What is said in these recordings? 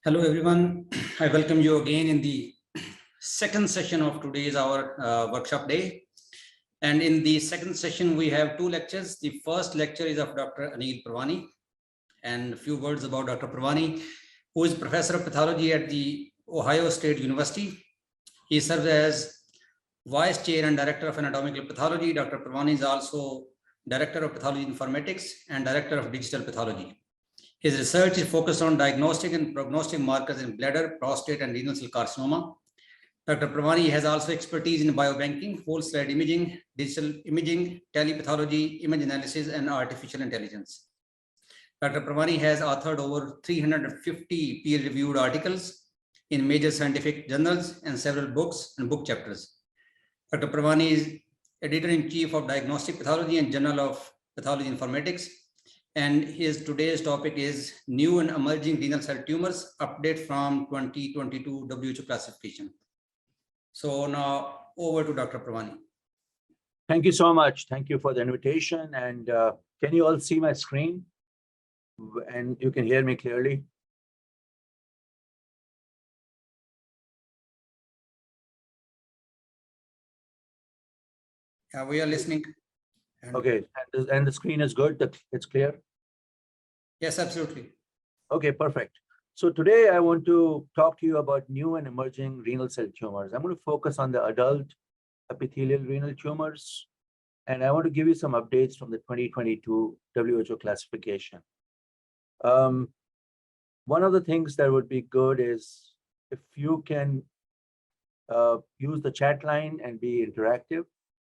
Hello everyone, I welcome you again in the second session of today's our workshop day. And in the second session, we have two lectures. The first lecture is of Dr. Anil Pravani, and a few words about Dr. Pravani, who is Professor of Pathology at the Ohio State University. He serves as Vice Chair and Director of Anatomical Pathology. Dr. Pravani is also Director of Pathology Informatics and Director of Digital Pathology. His research is focused on diagnostic and prognostic markers in bladder, prostate, and renal cell carcinoma. Dr. Pravani has also expertise in biobanking, whole slide imaging, digital imaging, telepathology, image analysis, and artificial intelligence. Dr. Pravani has authored over 350 peer-reviewed articles in major scientific journals and several books and book chapters. Dr. Pravani is editor-in-chief of Diagnostic Pathology and Journal of Pathology Informatics. And his today's topic is New and Emerging Renal Cell Tumors, update from 2022 WHO classification. So now over to Dr. Pravani. Thank you so much. Thank you for the invitation. And can you all see my screen? And you can hear me clearly? Yeah, we are listening. Okay, and the screen is good, it's clear? Yes, absolutely. Okay, perfect. So today I want to talk to you about new and emerging renal cell tumors. I'm going to focus on the adult epithelial renal tumors, and I want to give you some updates from the 2022 WHO classification. One of the things that would be good is if you can use the chat line and be interactive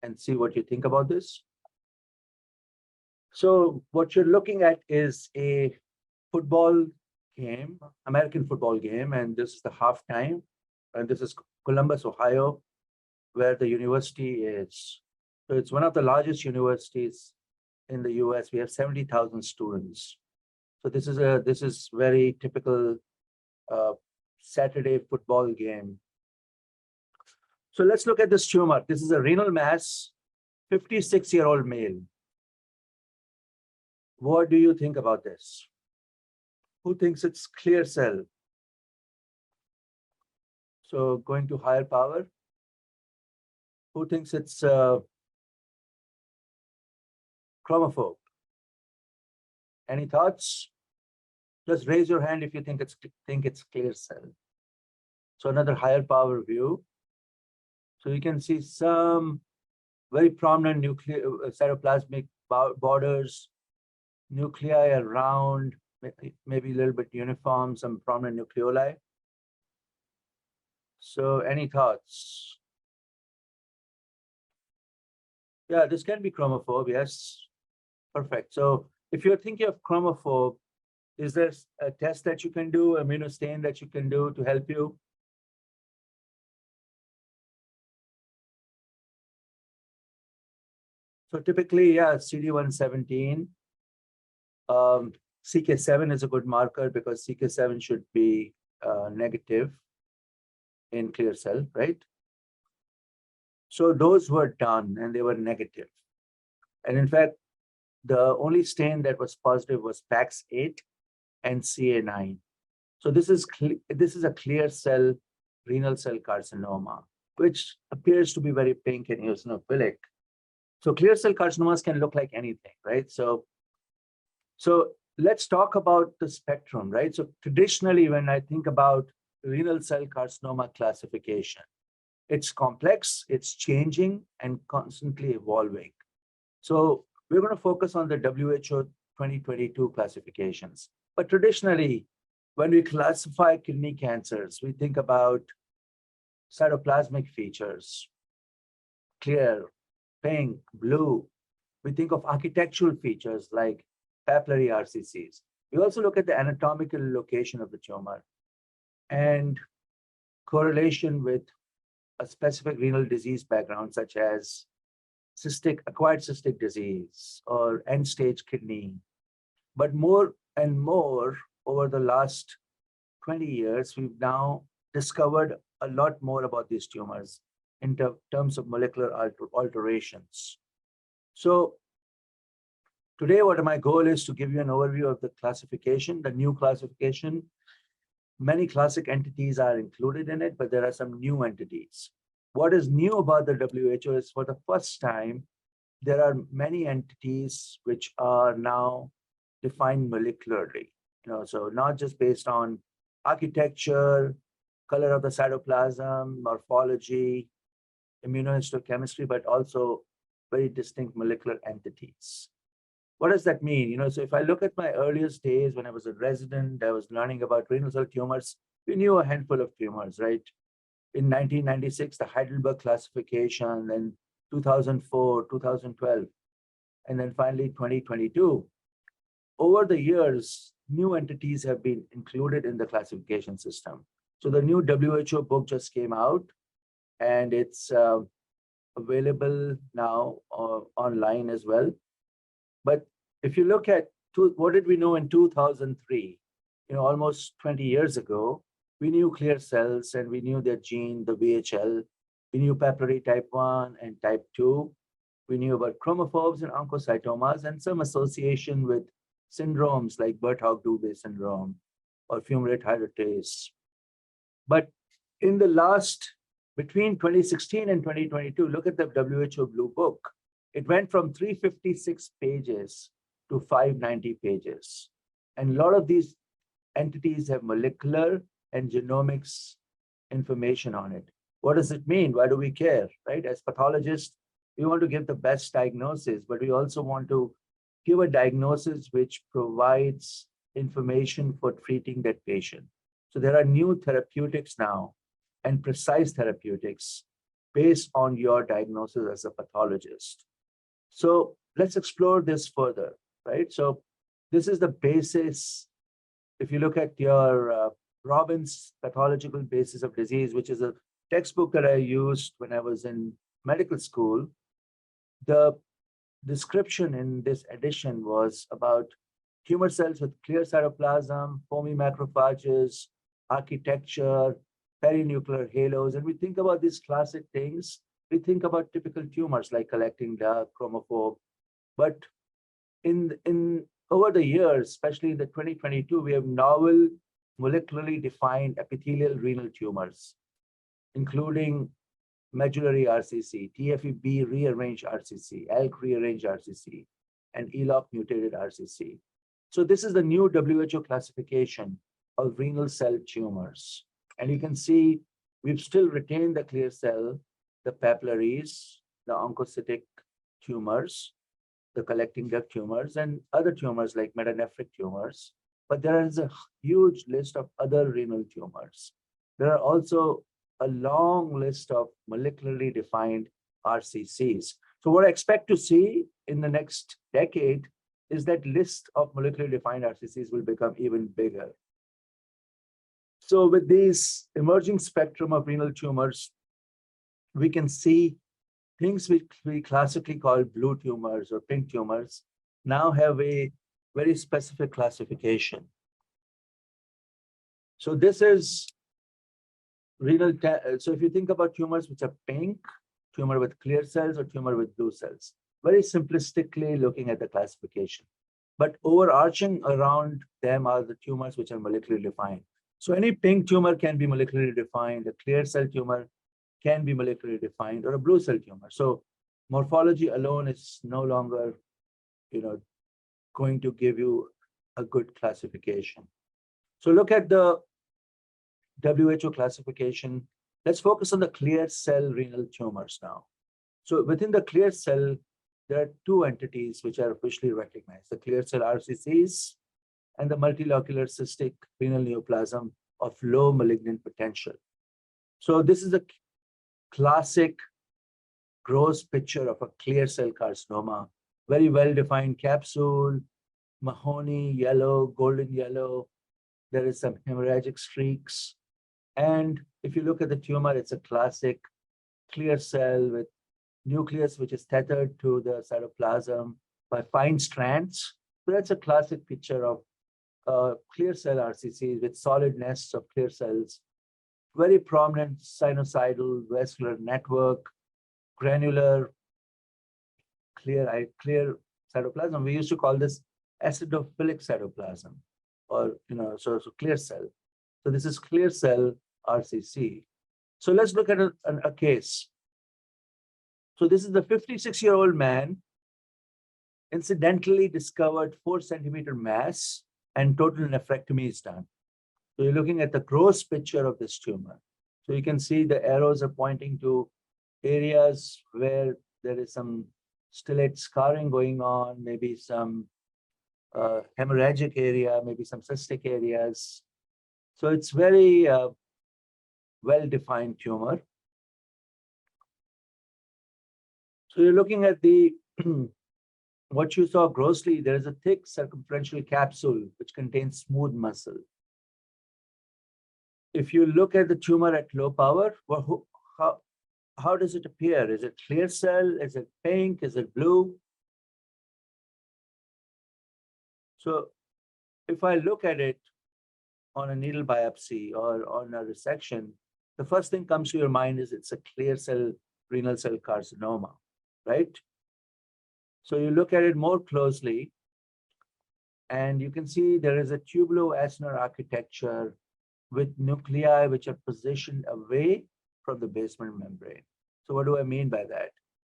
and see what you think about this. So what you're looking at is a football game, American football game, and this is the halftime. And this is Columbus, Ohio, where the university is. So it's one of the largest universities in the US. We have 70,000 students. So this is very typical Saturday football game. So let's look at this tumor. This is a renal mass, 56-year-old male. What do you think about this? Who thinks it's clear cell? So going to higher power. Who thinks it's chromophobe? Any thoughts? Just raise your hand if you think it's clear cell. So another higher power view. So you can see some very prominent nuclear cytoplasmic borders, nuclei around, maybe a little bit uniform, some prominent nucleoli. So any thoughts? Yeah, this can be chromophobe, yes. Perfect. So if you're thinking of chromophobe, is there a test that you can do, immunostain that you can do to help you? So typically, yeah, CD117. CK7 is a good marker because CK7 should be negative in clear cell, right? So those were done and they were negative. And in fact, the only stain that was positive was PAX8 and CA9. So this is a clear cell renal cell carcinoma, which appears to be very pink and eosinophilic. So clear cell carcinomas can look like anything, right? So let's talk about the spectrum, right? So traditionally, when I think about renal cell carcinoma classification, it's complex, it's changing, and constantly evolving. So we're going to focus on the WHO 2022 classifications. But traditionally, when we classify kidney cancers, we think about cytoplasmic features, clear, pink, blue. We think of architectural features like papillary RCCs. We also look at the anatomical location of the tumor and correlation with a specific renal disease background, such as acquired cystic disease or end-stage kidney. But more and more over the last 20 years, we've now discovered a lot more about these tumors in terms of molecular alterations. So today, what my goal is to give you an overview of the classification, the new classification. Many classic entities are included in it, but there are some new entities. What is new about the WHO is for the first time, there are many entities which are now defined molecularly. So not just based on architecture, color of the cytoplasm, morphology, immunohistochemistry, but also very distinct molecular entities. What does that mean? So if I look at my earliest days when I was a resident, I was learning about renal cell tumors. We knew a handful of tumors, right? In 1996, the Heidelberg classification, then 2004, 2012, and then finally 2022. Over the years, new entities have been included in the classification system. So the new WHO book just came out, and it's available now online as well. But if you look at what did we know in 2003, almost 20 years ago, we knew clear cells and we knew their gene, the VHL. We knew papillary type 1 and type 2. We knew about chromophobes and oncocytomas and some association with syndromes like Birt-Hogg-Dubé syndrome or fumarate hydratase. But in the between 2016 and 2022, look at the WHO Blue Book. It went from 356 pages to 590 pages. And a lot of these entities have molecular and genomics information on it. What does it mean? Why do we care, right? As pathologists, we want to give the best diagnosis, but we also want to give a diagnosis which provides information for treating that patient. So there are new therapeutics now and precise therapeutics based on your diagnosis as a pathologist. So let's explore this further, right? So this is the basis. If you look at your Robbins Pathological Basis of Disease, which is a textbook that I used when I was in medical school, the description in this edition was about tumor cells with clear cytoplasm, foamy macrophages, architecture, perinuclear halos. And we think about these classic things. We think about typical tumors like collecting duct, chromophobe. But over the years, especially in the 2022, we have novel molecularly defined epithelial renal tumors, including medullary RCC, TFE-B rearranged RCC, ALK rearranged RCC, and ELOC mutated RCC. So this is the new WHO classification of renal cell tumors. And you can see we've still retained the clear cell, the papillaries, the oncocytic tumors, the collecting duct tumors, and other tumors like metanephric tumors. But there is a huge list of other renal tumors. There are also a long list of molecularly defined RCCs. So what I expect to see in the next decade is that list of molecularly defined RCCs will become even bigger. So with these emerging spectrum of renal tumors, we can see things which we classically call blue tumors or pink tumors now have a very specific classification. So this is renal. So if you think about tumors which are pink, tumor with clear cells or tumor with blue cells, very simplistically looking at the classification. But overarching around them are the tumors which are molecularly defined. So any pink tumor can be molecularly defined, a clear cell tumor can be molecularly defined, or a blue cell tumor. So morphology alone is no longer, going to give you a good classification. So look at the WHO classification. Let's focus on the clear cell renal tumors now. So within the clear cell, there are two entities which are officially recognized, the clear cell RCCs and the multilocular cystic renal neoplasm of low malignant potential. So this is a classic gross picture of a clear cell carcinoma, very well-defined capsule, mahogany yellow, golden yellow. There is some hemorrhagic streaks. And if you look at the tumor, it's a classic clear cell with nucleus which is tethered to the cytoplasm by fine strands. So that's a classic picture of clear cell RCCs with solid nests of clear cells, very prominent sinusoidal vascular network, granular clear cytoplasm. We used to call this acidophilic cytoplasm, or so clear cell. So this is clear cell RCC. So let's look at a case. So this is the 56-year-old man, incidentally discovered 4-centimeter mass, and total nephrectomy is done. So you're looking at the gross picture of this tumor. So you can see the arrows are pointing to areas where there is some stellate scarring going on, maybe some hemorrhagic area, maybe some cystic areas. So it's very well-defined tumor. So you're looking at the what you saw grossly. There is a thick circumferential capsule which contains smooth muscle. If you look at the tumor at low power, well, how does it appear? Is it clear cell? Is it pink? Is it blue? So if I look at it on a needle biopsy or on a resection, the first thing comes to your mind is it's a clear cell renal cell carcinoma, right? So you look at it more closely, and you can see there is a tubulo-acinar architecture with nuclei which are positioned away from the basement membrane. So what do I mean by that?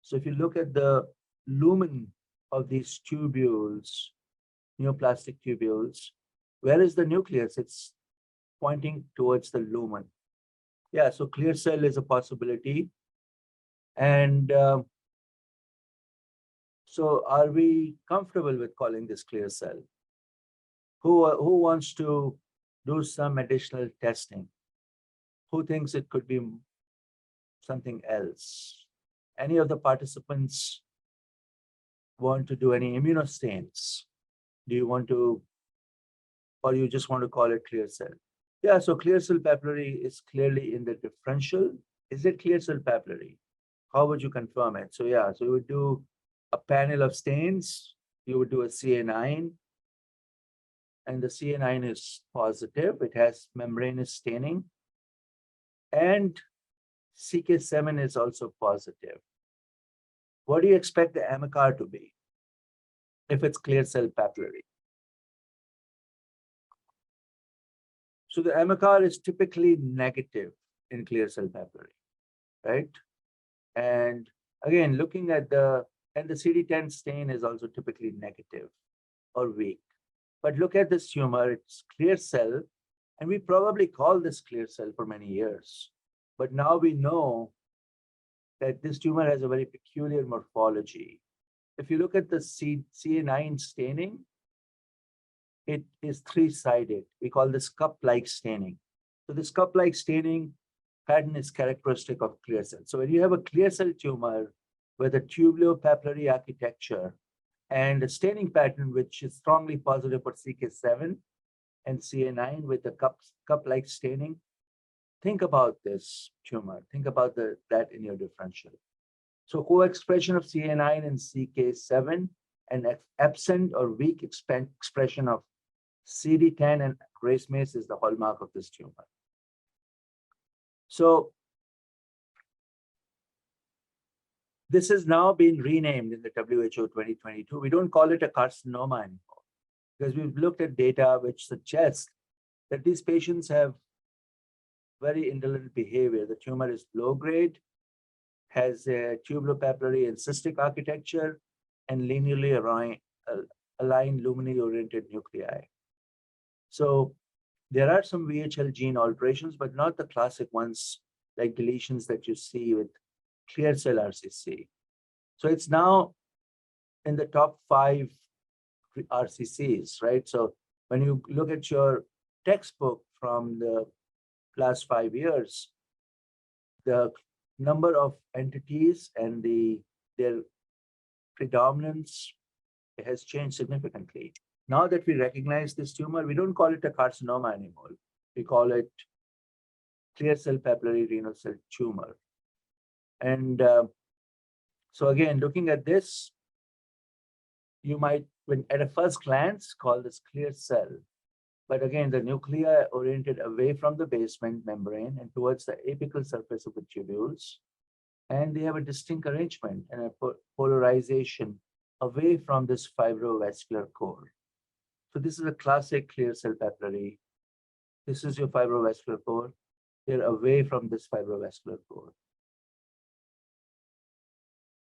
So if you look at the lumen of these tubules, neoplastic tubules, where is the nucleus? It's pointing towards the lumen. Yeah, so clear cell is a possibility. And so are we comfortable with calling this clear cell? Who wants to do some additional testing? Who thinks it could be something else? Any of the participants want to do any immunostains? Do you want to, or you just want to call it clear cell? Yeah, so clear cell papillary is clearly in the differential. Is it clear cell papillary? How would you confirm it? So yeah, so you would do a panel of stains. You would do a CA9, and the CA9 is positive. It has membranous staining. And CK7 is also positive. What do you expect the AMACAR to be if it's clear cell papillary? So the AMACAR is typically negative in clear cell papillary, right? And again, looking at and the CD10 stain is also typically negative or weak. But look at this tumor, it's clear cell, and we probably call this clear cell for many years. But now we know that this tumor has a very peculiar morphology. If you look at the CA9 staining, it is three-sided. We call this cup-like staining. So this cup-like staining pattern is characteristic of clear cell. So when you have a clear cell tumor with a tubulo-papillary architecture and a staining pattern which is strongly positive for CK7 and CA9 with the cup-like staining, think about this tumor. Think about that in your differential. So co-expression of CA9 and CK7 and absent or weak expression of CD10 and race mace is the hallmark of this tumor. So this has now been renamed in the WHO 2022. We don't call it a carcinoma anymore because we've looked at data which suggests that these patients have very indolent behavior. The tumor is low grade, has a tubulopapillary and cystic architecture, and linearly aligned luminally oriented nuclei. So there are some VHL gene alterations, but not the classic ones like deletions that you see with clear cell RCC. So it's now in the top 5 RCCs, right? So when you look at your textbook from the last 5 years, the number of entities and their predominance has changed significantly. Now that we recognize this tumor, we don't call it a carcinoma anymore. We call it clear cell papillary renal cell tumor. And so again, looking at this, you might, at a first glance, call this clear cell. But again, the nuclei are oriented away from the basement membrane and towards the apical surface of the tubules. And they have a distinct arrangement and a polarization away from this fibrovascular core. So this is a classic clear cell papillary This is your fibrovascular core. They're away from this fibrovascular core.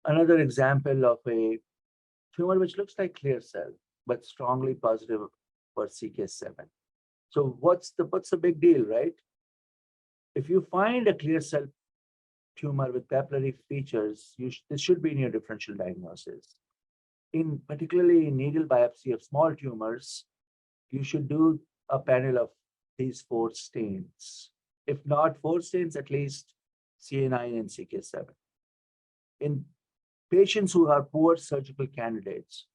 Another example of a tumor which looks like clear cell, but strongly positive for CK7. So what's the big deal, right? If you find a clear cell tumor with papillary features, this should be in your differential diagnosis. Particularly in needle biopsy of small tumors, you should do a panel of these 4 stains. If not 4 stains, at least CA9 and CK7. In patients who are poor surgical candidates,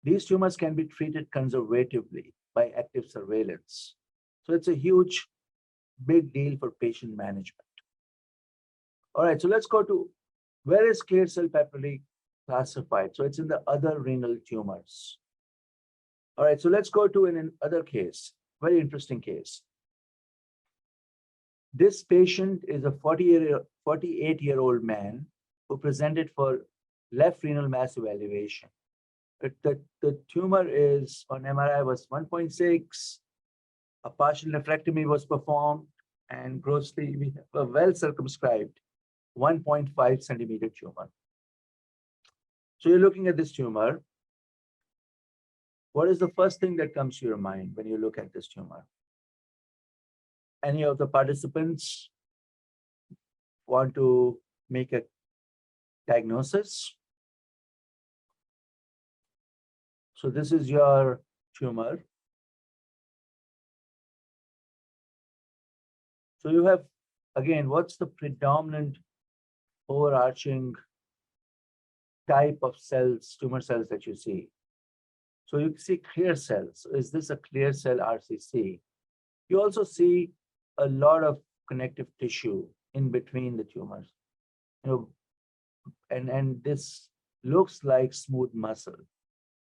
these tumors can be treated conservatively by active surveillance. So it's a huge, big deal for patient management. All right, so let's go to where is clear cell papillary classified? So it's in the other renal tumors. All right, so let's go to another case, very interesting case. This patient is a 48-year-old man who presented for left renal mass evaluation. The tumor is on MRI was 1.6, a partial nephrectomy was performed, and grossly we have a well circumscribed 1.5 centimeter tumor. So you're looking at this tumor. What is the first thing that comes to your mind when you look at this tumor? Any of the participants want to make a diagnosis? So this is your tumor. So you have, again, what's the predominant overarching type of cells, tumor cells that you see? So you see clear cells. Is this a clear cell RCC? You also see a lot of connective tissue in between the tumors. And this looks like smooth muscle.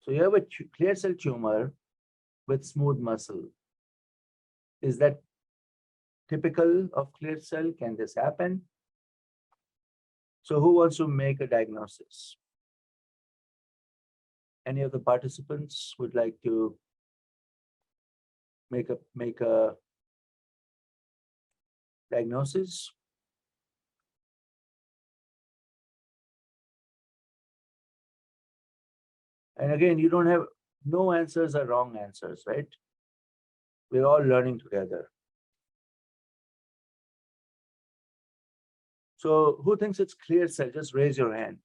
So you have a clear cell tumor with smooth muscle. Is that typical of clear cell? Can this happen? So who wants to make a diagnosis? Any of the participants would like to make a diagnosis? And again, you don't have, no answers are wrong answers, right? We're all learning together. So who thinks it's clear cell? Just raise your hand.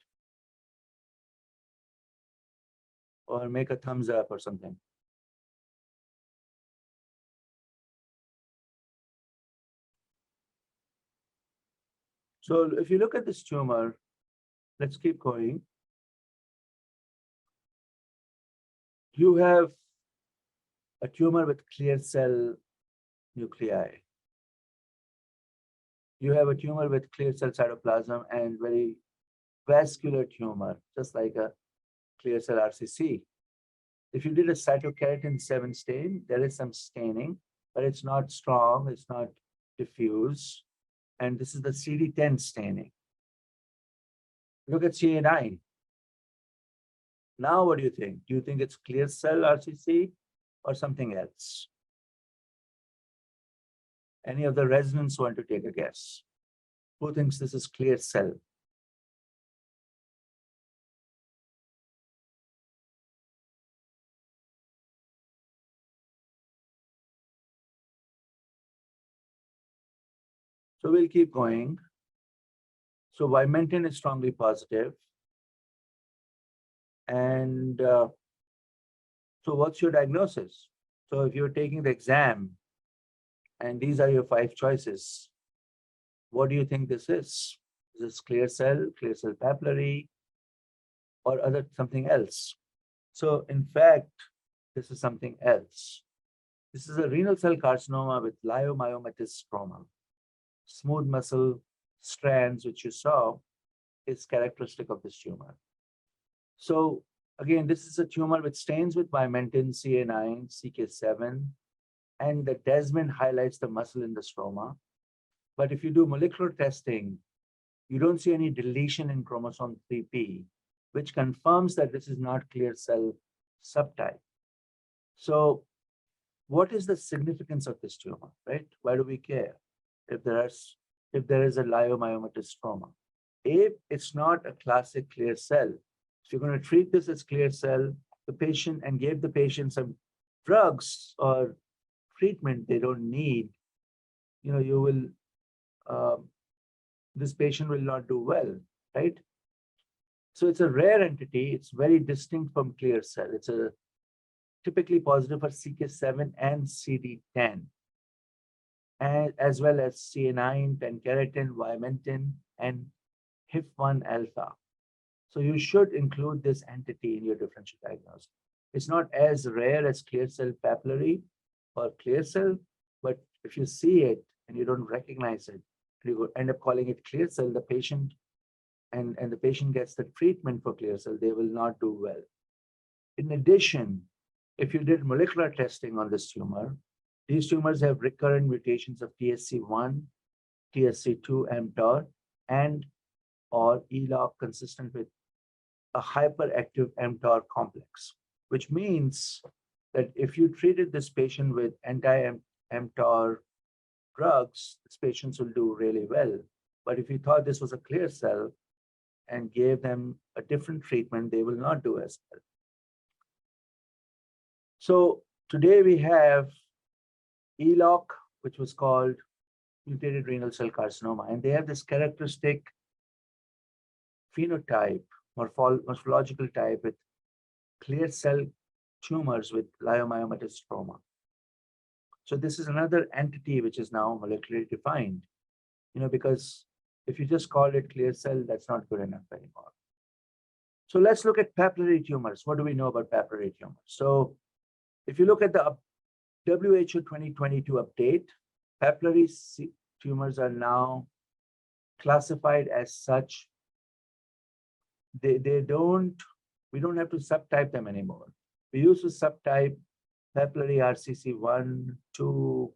Or make a thumbs up or something. So if you look at this tumor, let's keep going. You have a tumor with clear cell nuclei. You have a tumor with clear cell cytoplasm and very vascular tumor, just like a clear cell RCC. If you did a cytokeratin 7 stain, there is some staining, but it's not strong, it's not diffuse. And this is the CD10 staining. Look at CA9. Now, what do you think? Do you think it's clear cell RCC or something else? Any of the residents want to take a guess? Who thinks this is clear cell? So we'll keep going. So Vimentin is strongly positive. And so what's your diagnosis? So if you're taking the exam and these are your 5 choices, what do you think this is? Is this clear cell papillary, or something else? So in fact, this is something else. This is a renal cell carcinoma with leiomyomatous stroma. Smooth muscle strands, which you saw, is characteristic of this tumor. So again, this is a tumor with stains with Vimentin, CA9, CK7, and the desmin highlights the muscle in the stroma. But if you do molecular testing, you don't see any deletion in chromosome 3p, which confirms that this is not clear cell subtype. So what is the significance of this tumor, right? Why do we care if there is a leiomyomatous stroma? If it's not a classic clear cell, if you're going to treat this as clear cell, the patient and give the patient some drugs or treatment they don't need, you will this patient will not do well, right? So it's a rare entity. It's very distinct from clear cell. It's a typically positive for CK7 and CD10, and as well as CA9, pankeratin, vimentin, and HIF1 alpha. So you should include this entity in your differential diagnosis. It's not as rare as clear cell papillary or clear cell, but if you see it and you don't recognize it, you end up calling it clear cell, the patient and the patient gets the treatment for clear cell, they will not do well. In addition, if you did molecular testing on this tumor, these tumors have recurrent mutations of TSC1, TSC2, mTOR, and or ELOC consistent with a hyperactive mTOR complex, which means that if you treated this patient with anti-mTOR drugs, these patients will do really well. But if you thought this was a clear cell and gave them a different treatment, they will not do as well. So today we have ELOC, which was called mutated renal cell carcinoma, and they have this characteristic phenotype, morphological type with clear cell tumors with leiomyomatous stroma. So this is another entity which is now molecularly defined, because if you just call it clear cell, that's not good enough anymore. So let's look at papillary tumors. What do we know about papillary tumors? So if you look at the WHO 2022 update, papillary tumors are now classified as such. We don't have to subtype them anymore. We used to subtype papillary RCC1, 2,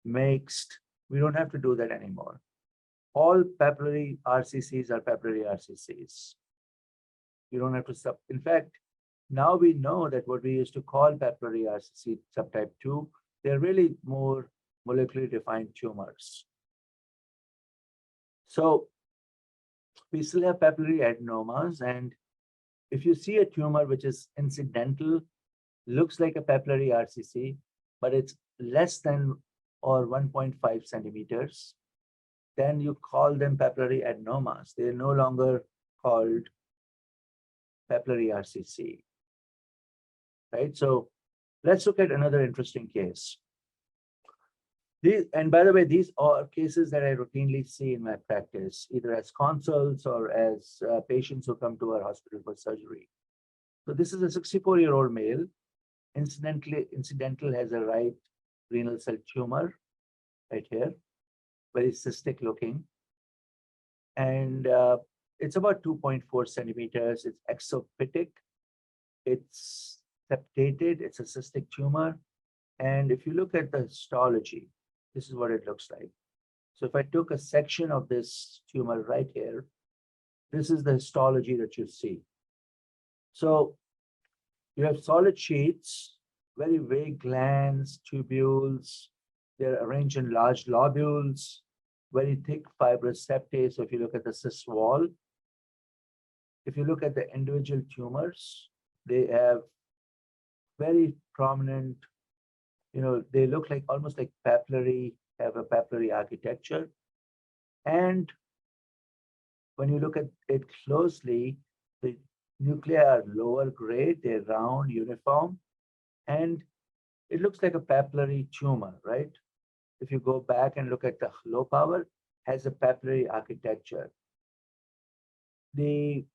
mixed. We don't have to do that anymore. All papillary RCCs are papillary RCCs. You don't have to in fact, now we know that what we used to call papillary RCC subtype 2, they're really more molecularly defined tumors. So we still have papillary adenomas, and if you see a tumor which is incidental, looks like a papillary RCC, but it's less than or 1.5 centimeters, then you call them papillary adenomas. They're no longer called papillary RCC, right? So let's look at another interesting case. And by the way, these are cases that I routinely see in my practice, either as consults or as patients who come to our hospital for surgery. So this is a 64-year-old male, incidental, has a right renal cell tumor right here, very cystic looking. And it's about 2.4 centimeters. It's exophytic. It's septated. It's a cystic tumor. And if you look at the histology, this is what it looks like. So if I took a section of this tumor right here, this is the histology that you see. So you have solid sheets, very vague glands, tubules. They're arranged in large lobules, very thick fibrous septae. So if you look at the cyst wall, if you look at the individual tumors, they have very prominent, they look like almost like papillary, have a papillary architecture. And when you look at it closely, the nuclei are lower grade, they're round, uniform, and it looks like a papillary tumor, right? If you go back and look at the low power, has a papillary architecture. These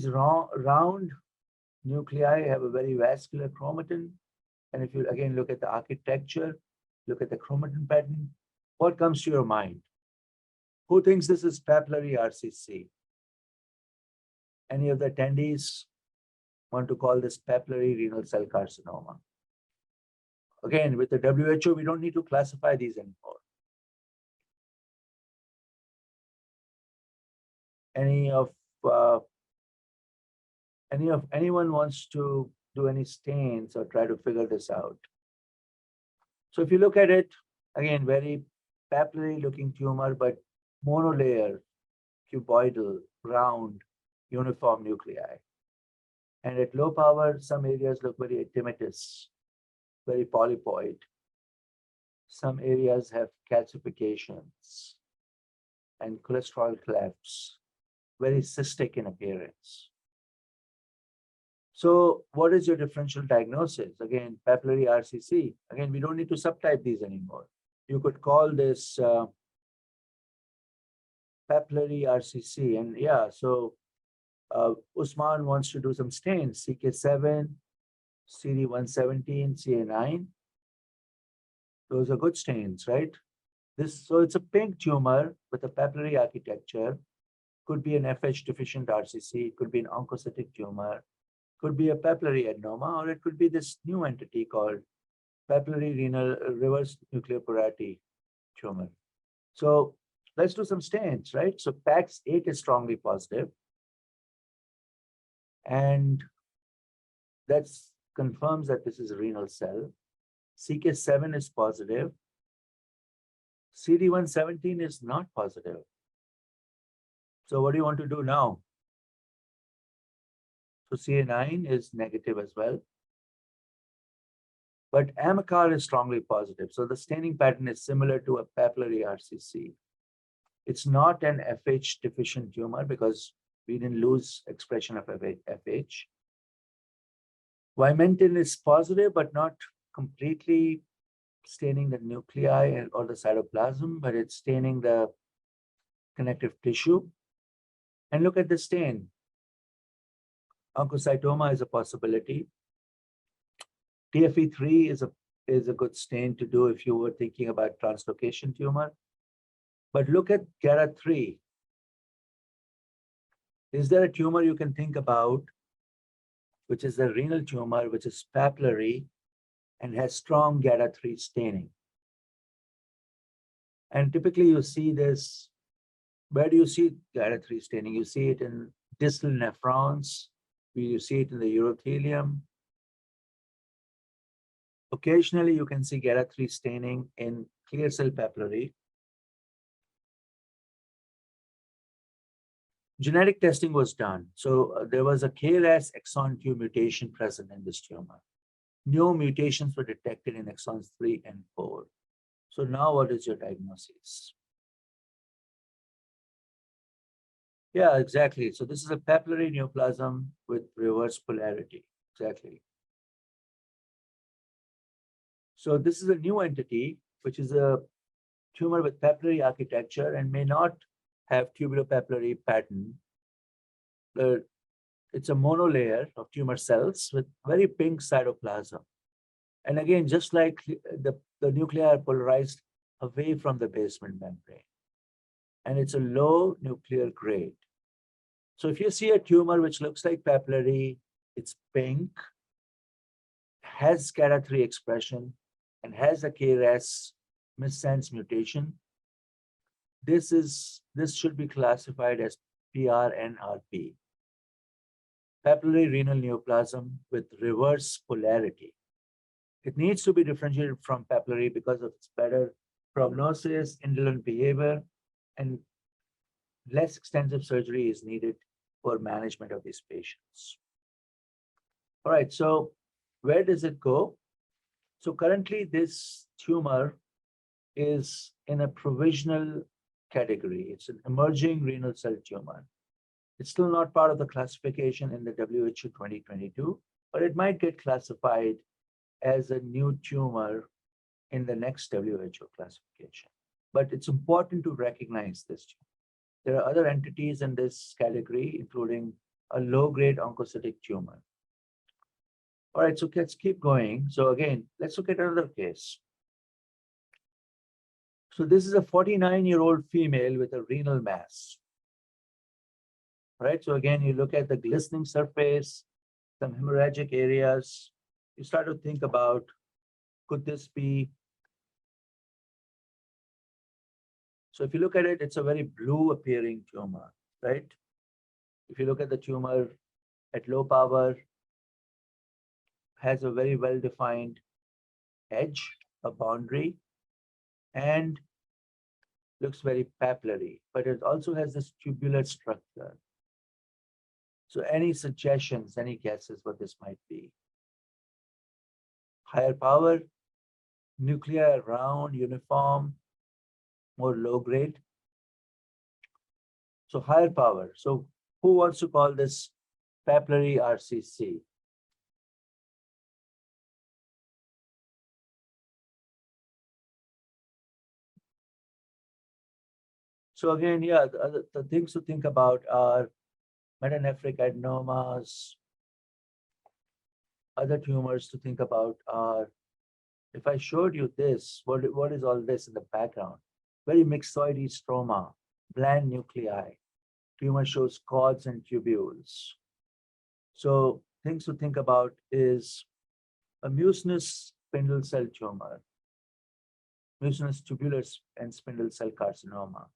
round nuclei have a very vascular chromatin. And if you again look at the architecture, look at the chromatin pattern, what comes to your mind? Who thinks this is papillary RCC? Any of the attendees want to call this papillary renal cell carcinoma? Again, with the WHO, we don't need to classify these anymore. Anyone wants to do any stains or try to figure this out? So if you look at it, again, very papillary looking tumor, but monolayer, cuboidal, round, uniform nuclei. And at low power, some areas look very edematous, very polypoid. Some areas have calcifications and cholesterol clefts, very cystic in appearance. So what is your differential diagnosis? Again, papillary RCC. Again, we don't need to subtype these anymore. You could call this papillary RCC. And yeah, so Usman wants to do some stains, CK7, CD117, CA9. Those are good stains, right? So it's a pink tumor with a papillary architecture. Could be an FH deficient RCC, could be an oncocytic tumor, could be a papillary adenoma, or it could be this new entity called papillary renal reverse nuclear polarity tumor. So let's do some stains, right? So PAX8 is strongly positive, and that confirms that this is a renal cell. CK7 is positive. CD117 is not positive. So what do you want to do now? So CA9 is negative as well. But AMACAR is strongly positive. So the staining pattern is similar to a papillary RCC. It's not an FH deficient tumor because we didn't lose expression of FH. Vimentin is positive, but not completely staining the nuclei or the cytoplasm, but it's staining the connective tissue. And look at the stain. Oncocytoma is a possibility. TFE3 is a good stain to do if you were thinking about translocation tumor. But look at GATA3. Is there a tumor you can think about, which is a renal tumor, which is papillary and has strong GATA3 staining? And typically you see this, where do you see GATA3 staining? You see it in distal nephrons, you see it in the urothelium. Occasionally you can see GATA3 staining in clear cell papillary. Genetic testing was done. So there was a KRAS exon 2 mutation present in this tumor. New mutations were detected in exons 3 and 4. So now what is your diagnosis? Yeah, exactly. So this is a papillary neoplasm with reverse polarity. Exactly. So this is a new entity, which is a tumor with papillary architecture and may not have tubulopapillary pattern. It's a monolayer of tumor cells with very pink cytoplasm. And again, just like the nuclei are polarized away from the basement membrane. And it's a low nuclear grade. So if you see a tumor which looks like papillary, it's pink, has GATA3 expression, and has a KRAS missense mutation, this should be classified as PRNRP, papillary renal neoplasm with reverse polarity. It needs to be differentiated from papillary because of its better prognosis, indolent behavior, and less extensive surgery is needed for management of these patients. All right, so where does it go? So currently this tumor is in a provisional category. It's an emerging renal cell tumor. It's still not part of the classification in the WHO 2022, but it might get classified as a new tumor in the next WHO classification. But it's important to recognize this tumor. There are other entities in this category, including a low-grade oncocytic tumor. All right, so let's keep going. So again, let's look at another case. So this is a 49-year-old female with a renal mass. All right, so again, you look at the glistening surface, some hemorrhagic areas. You start to think about, could this be? So if you look at it, it's a very blue appearing tumor, right? If you look at the tumor at low power, has a very well-defined edge, a boundary and looks very papillary, but it also has this tubular structure. So any suggestions, any guesses what this might be? Higher power, nuclei round, uniform, more low grade. So higher power. So who wants to call this papillary RCC? So again, yeah, the things to think about are metanephric adenomas. Other tumors to think about are, if I showed you this, what is all this in the background? Very myxoid stroma, bland nuclei. Tumor shows cords and tubules. So things to think about is a mucinous spindle cell tumor, mucinous tubular and spindle cell carcinoma.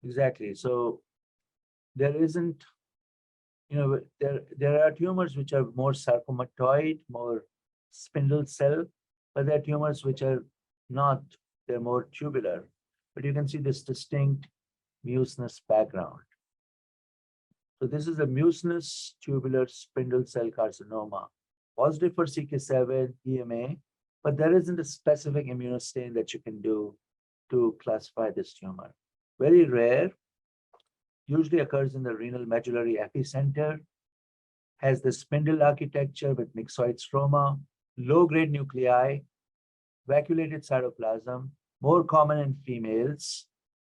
Exactly. So there isn't, there are tumors which are more sarcomatoid, more spindle cell, but there are tumors which are not, they're more tubular. But you can see this distinct mucinous background. So this is a mucinous tubular spindle cell carcinoma, positive for CK7, EMA, but there isn't a specific immunostain that you can do to classify this tumor. Very rare, usually occurs in the renal medullary epicenter, has the spindle architecture with myxoid stroma, low-grade nuclei, vacuolated cytoplasm, more common in females,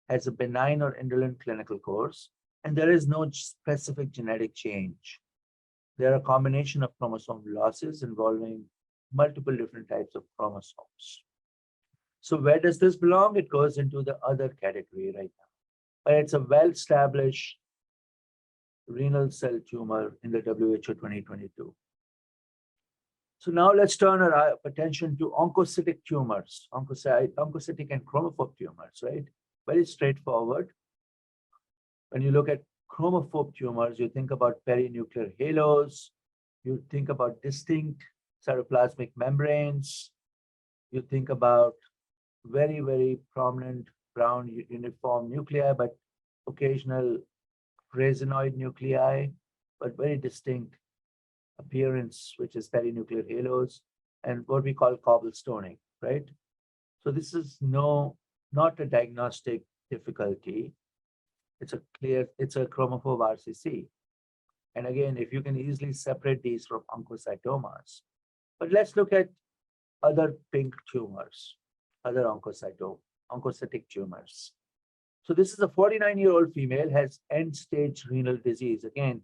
has a benign or indolent clinical course, and there is no specific genetic change. There are a combination of chromosome losses involving multiple different types of chromosomes. So where does this belong? It goes into the other category right now. But it's a well-established renal cell tumor in the WHO 2022. So now let's turn our attention to oncocytic tumors, oncocytic and chromophobe tumors, right? Very straightforward. When you look at chromophobe tumors, you think about perinuclear halos, you think about distinct cytoplasmic membranes, you think about very, very prominent brown uniform nuclei, but occasional resinoid nuclei, but very distinct appearance, which is perinuclear halos, and what we call cobblestoning, right? So this is not a diagnostic difficulty. It's a chromophobe RCC. And again, if you can easily separate these from oncocytomas. But let's look at other pink tumors, other oncocytic tumors. So this is a 49-year-old female, has end-stage renal disease. Again,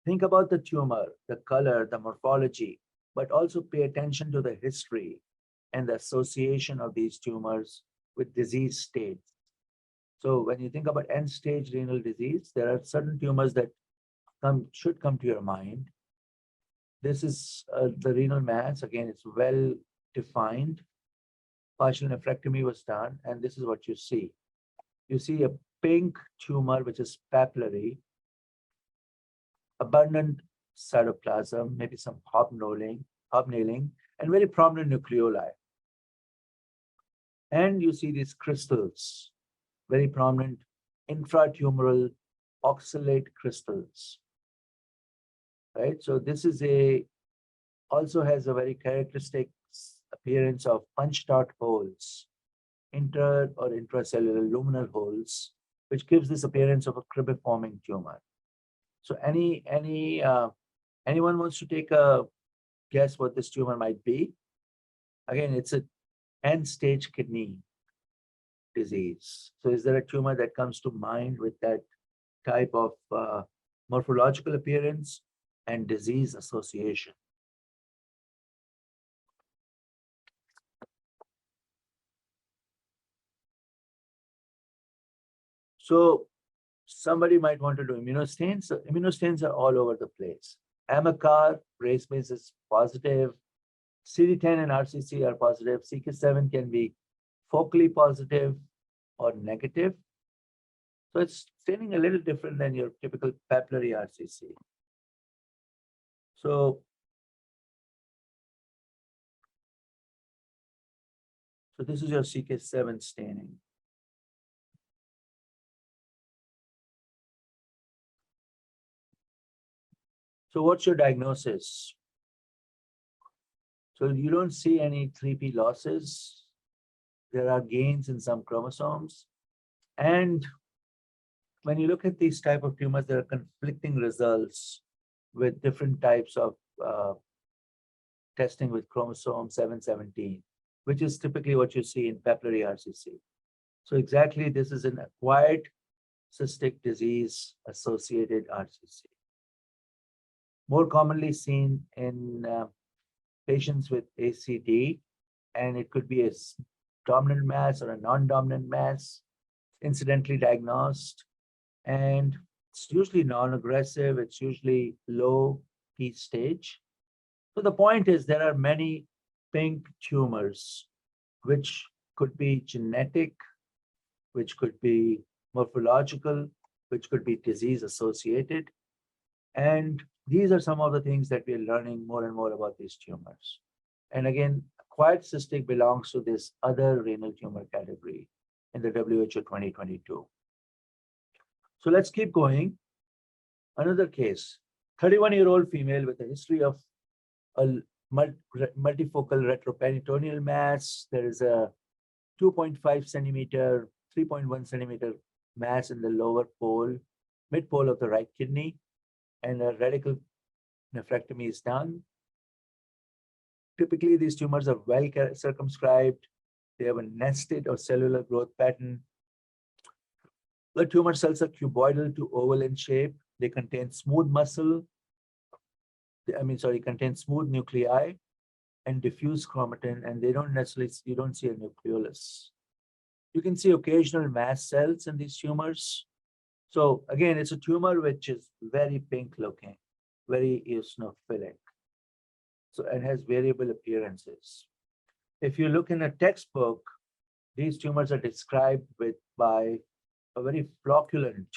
think about the tumor, the color, the morphology, but also pay attention to the history and the association of these tumors with disease states. So when you think about end-stage renal disease, there are certain tumors that should come to your mind. This is the renal mass. Again, it's well defined. Partial nephrectomy was done, and this is what you see. You see a pink tumor, which is papillary, abundant cytoplasm, maybe some hobnailing, and very prominent nucleoli. And you see these crystals, very prominent intratumoral oxalate crystals, right? So this is also has a very characteristic appearance of punched out holes, inter or intracellular luminal holes, which gives this appearance of a cribiforming tumor. So anyone wants to take a guess what this tumor might be? Again, it's an end-stage kidney disease. So is there a tumor that comes to mind with that type of morphological appearance and disease association? So somebody might want to do immunostains. So immunostains are all over the place. Amacar, race base is positive. CD10 and RCC are positive. CK7 can be focally positive or negative. So it's staining a little different than your typical papillary RCC. So So this is your CK7 staining. So what's your diagnosis? So you don't see any 3p losses. There are gains in some chromosomes. And when you look at these type of tumors, there are conflicting results with different types of testing with chromosome 717, which is typically what you see in papillary RCC. So exactly, this is an acquired cystic disease associated RCC. More commonly seen in patients with ACD, and it could be a dominant mass or a non-dominant mass, incidentally diagnosed, and it's usually non-aggressive, it's usually low T stage. So the point is there are many pink tumors, which could be genetic, which could be morphological, which could be disease associated. And these are some of the things that we're learning more and more about these tumors. And again, acquired cystic belongs to this other renal tumor category in the WHO 2022. So let's keep going. Another case, 31-year-old female with a history of a multifocal retroperitoneal mass. There is a 2.5 centimeter, 3.1 centimeter mass in the lower pole, mid pole of the right kidney, and a radical nephrectomy is done. Typically, these tumors are well circumscribed. They have a nested or cellular growth pattern. The tumor cells are cuboidal to oval in shape. They contain smooth muscle. Contain smooth nuclei and diffuse chromatin, and they don't necessarily, you don't see a nucleolus. You can see occasional mast cells in these tumors. So again, it's a tumor which is very pink looking, very eosinophilic. So it has variable appearances. If you look in a textbook, these tumors are described by a very flocculent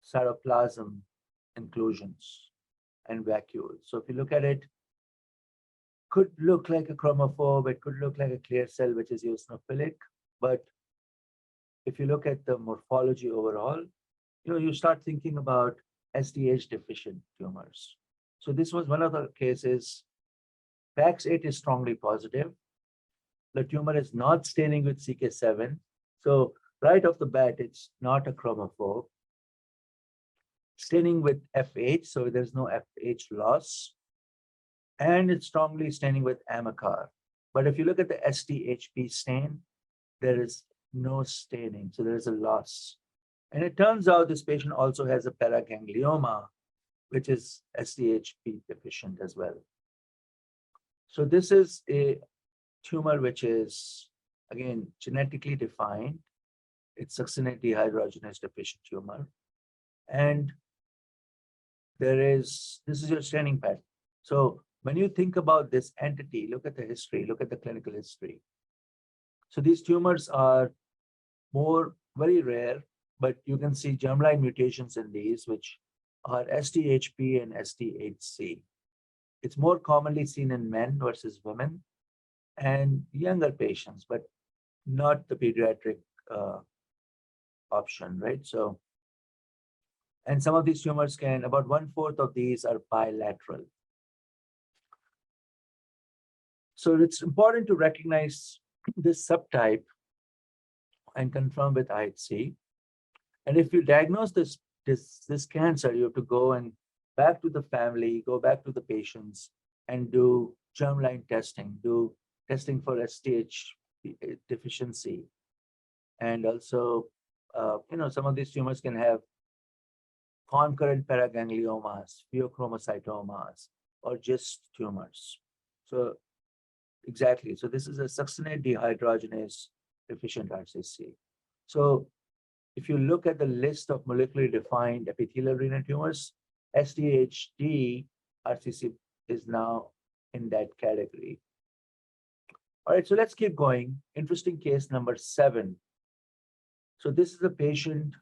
cytoplasm inclusions and vacuoles. So if you look at it, could look like a chromophobe, it could look like a clear cell, which is eosinophilic. But if you look at the morphology overall, you start thinking about SDH deficient tumors. So this was one of the cases. PAX8 is strongly positive. The tumor is not staining with CK7. So right off the bat, it's not a chromophobe. Staining with FH, so there's no FH loss. And it's strongly staining with Amacar. But if you look at the SDHP stain, there is no staining, so there is a loss. And it turns out this patient also has a paraganglioma, which is SDHP deficient as well. So this is a tumor which is, again, genetically defined. It's succinate dehydrogenase deficient tumor. And this is your staining pattern. So when you think about this entity, look at the history, look at the clinical history. So these tumors are very rare, but you can see germline mutations in these, which are SDHP and SDHC. It's more commonly seen in men versus women and younger patients, but not the pediatric option, right? So, and some of these tumors about 1/4 of these are bilateral. So it's important to recognize this subtype and confirm with IHC. And if you diagnose this cancer, you have to go and back to the family, go back to the patients and do germline testing, do testing for SDH deficiency. And also, some of these tumors can have concurrent paragangliomas, pheochromocytomas, or just tumors. So exactly, so this is a succinate dehydrogenase deficient RCC. So if you look at the list of molecularly defined epithelial renal tumors, SDHD RCC is now in that category. All right, so let's keep going. Interesting case number 7. So this is a patient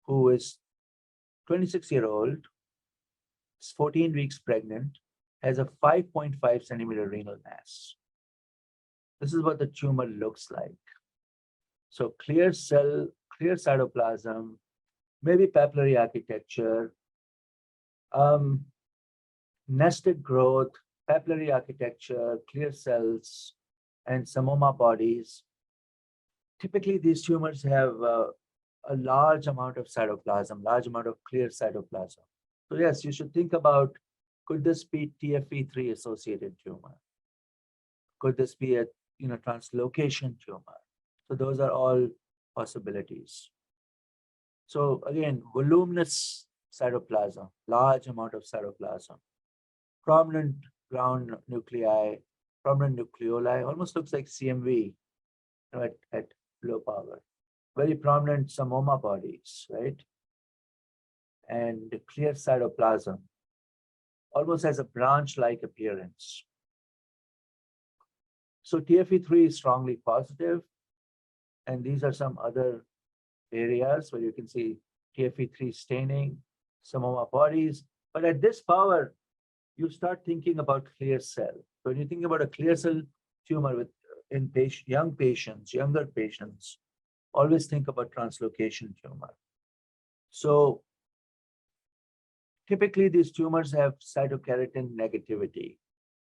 who is 26-year-old, is 14 weeks pregnant, has a 5.5 centimeter renal mass. This is what the tumor looks like. So clear cell, clear cytoplasm, maybe papillary architecture, um, nested growth, papillary architecture, clear cells, and samoma bodies. Typically, these tumors have a large amount of cytoplasm, large amount of clear cytoplasm. So yes, you should think about, could this be TFE3 associated tumor? Could this be a translocation tumor? So those are all possibilities. So again, voluminous cytoplasm, large amount of cytoplasm, prominent ground nuclei, prominent nucleoli, almost looks like CMV at low power. Very prominent samoma bodies, right? And clear cytoplasm, almost has a branch-like appearance. So TFE3 is strongly positive, and these are some other areas where you can see TFE3 staining, samoma bodies. But at this power, you start thinking about clear cell. So when you think about a clear cell tumor in young patients, younger patients, always think about translocation tumor. So typically these tumors have cytokeratin negativity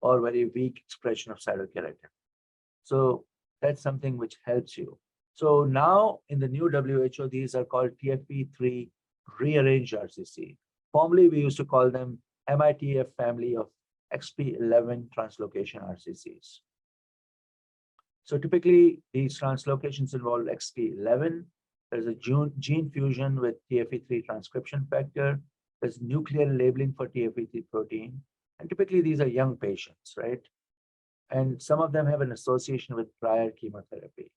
or very weak expression of cytokeratin. So that's something which helps you. So now in the new WHO, these are called TFE3 rearranged RCC. Formerly, we used to call them MITF family of XP11 translocation RCCs. So typically, these translocations involve XP11. There's a gene fusion with TFE3 transcription factor. There's nuclear labeling for TFE3 protein. And typically, these are young patients, right? And some of them have an association with prior chemotherapy.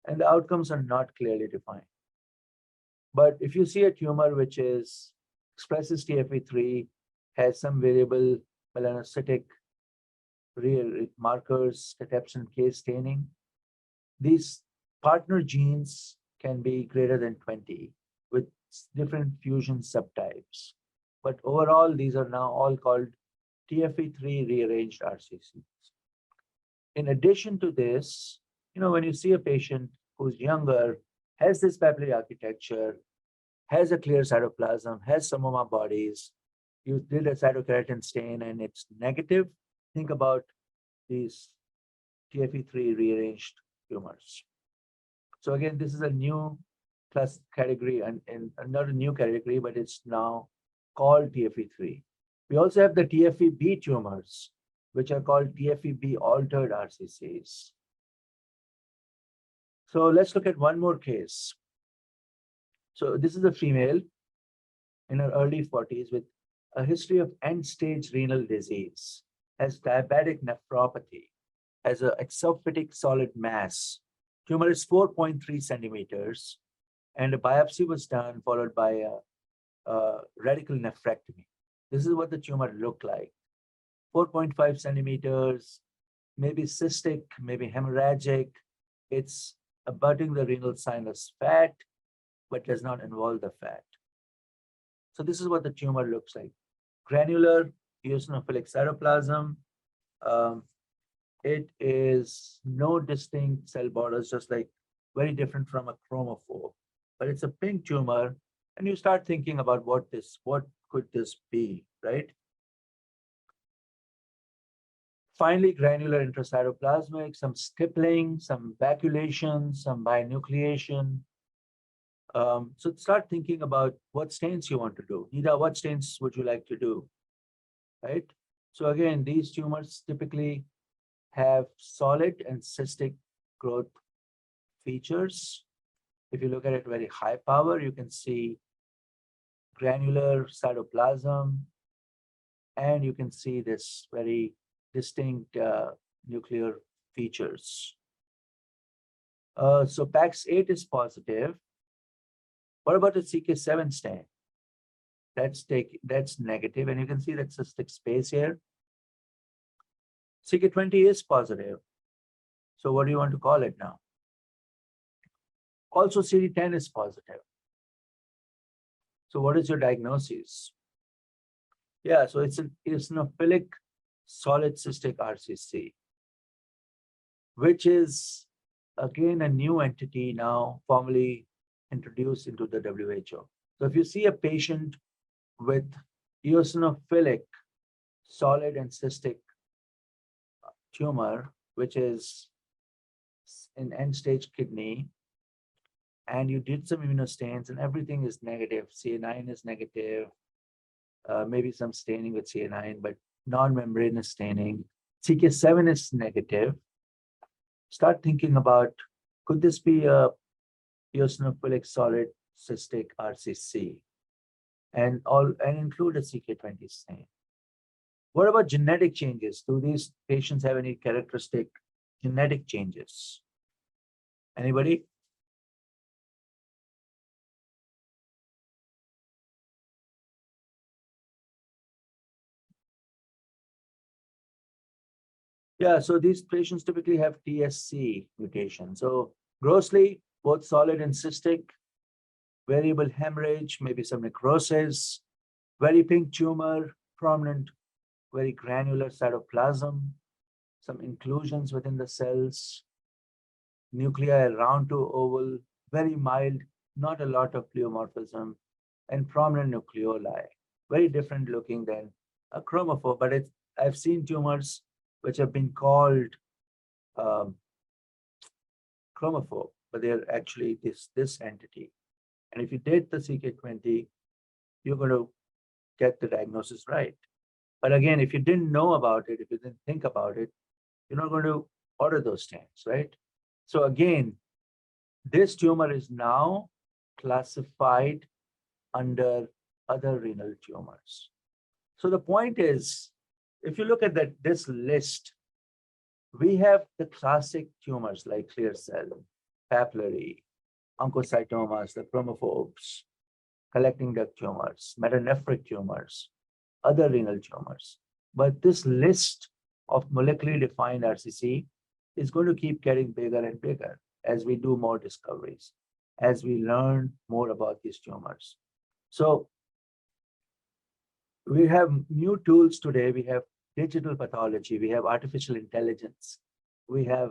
And the outcomes are not clearly defined. But if you see a tumor which expresses TFE3, has some variable melanocytic real markers, cathepsin K staining, these partner genes can be greater than 20 with different fusion subtypes. But overall, these are now all called TFE3 rearranged RCCs. In addition to this, when you see a patient who's younger, has this papillary architecture, has a clear cytoplasm, has samoma bodies, you did a cytokeratin stain and it's negative, think about these TFE3 rearranged tumors. So again, this is a new class category and not a new category, but it's now called TFE3. We also have the TFE-B tumors, which are called TFE-B altered RCCs. So let's look at one more case. So this is a female in her early 40s with a history of end-stage renal disease, has diabetic nephropathy, has an exophytic solid mass. Tumor is 4.3 centimeters, and a biopsy was done, followed by a radical nephrectomy. This is what the tumor looked like. 4.5 centimeters, maybe cystic, maybe hemorrhagic. It's abutting the renal sinus fat, but does not involve the fat. So this is what the tumor looks like. Granular eosinophilic cytoplasm. It is no distinct cell borders, just like very different from a chromophobe. But it's a pink tumor, and you start thinking about what could this be, right? Finally, granular intracytoplasmic, some stippling, some vacuolation, some binucleation. So start thinking about what stains you want to do. Nida, what stains would you like to do, right? So again, these tumors typically have solid and cystic growth features. If you look at it very high power, you can see granular cytoplasm, and you can see this very distinct nuclear features. So PAX8 is positive. What about the CK7 stain? That's negative, and you can see that cystic space here. CK20 is positive. So what do you want to call it now? Also, CD10 is positive. So what is your diagnosis? Yeah, so it's an eosinophilic solid cystic RCC. which is again a new entity now formally introduced into the WHO. So if you see a patient with eosinophilic solid and cystic tumor, which is in end-stage kidney, and you did some immunostains and everything is negative, CA9 is negative, maybe some staining with CA9, but non-membranous staining, CK7 is negative, start thinking about, could this be a eosinophilic solid cystic RCC? And include a CK20 stain. What about genetic changes? Do these patients have any characteristic genetic changes? Anybody? Yeah, so these patients typically have TSC mutation. So grossly, both solid and cystic, variable hemorrhage, maybe some necrosis, very pink tumor, prominent, very granular cytoplasm, some inclusions within the cells, nuclei round to oval, very mild, not a lot of pleomorphism, and prominent nucleoli, very different looking than a chromophore. But I've seen tumors which have been called um, chromophore, but they're actually this entity. And if you did the CK20, you're going to get the diagnosis right. But again, if you didn't know about it, if you didn't think about it, you're not going to order those stamps, right? So again, this tumor is now classified under other renal tumors. So the point is, if you look at this list, we have the classic tumors like clear cell, papillary, oncocytomas, the chromophobes, collecting duct tumors, metanephric tumors, other renal tumors. But this list of molecularly defined RCC is going to keep getting bigger and bigger as we do more discoveries, as we learn more about these tumors. So we have new tools today. We have digital pathology, we have artificial intelligence, we have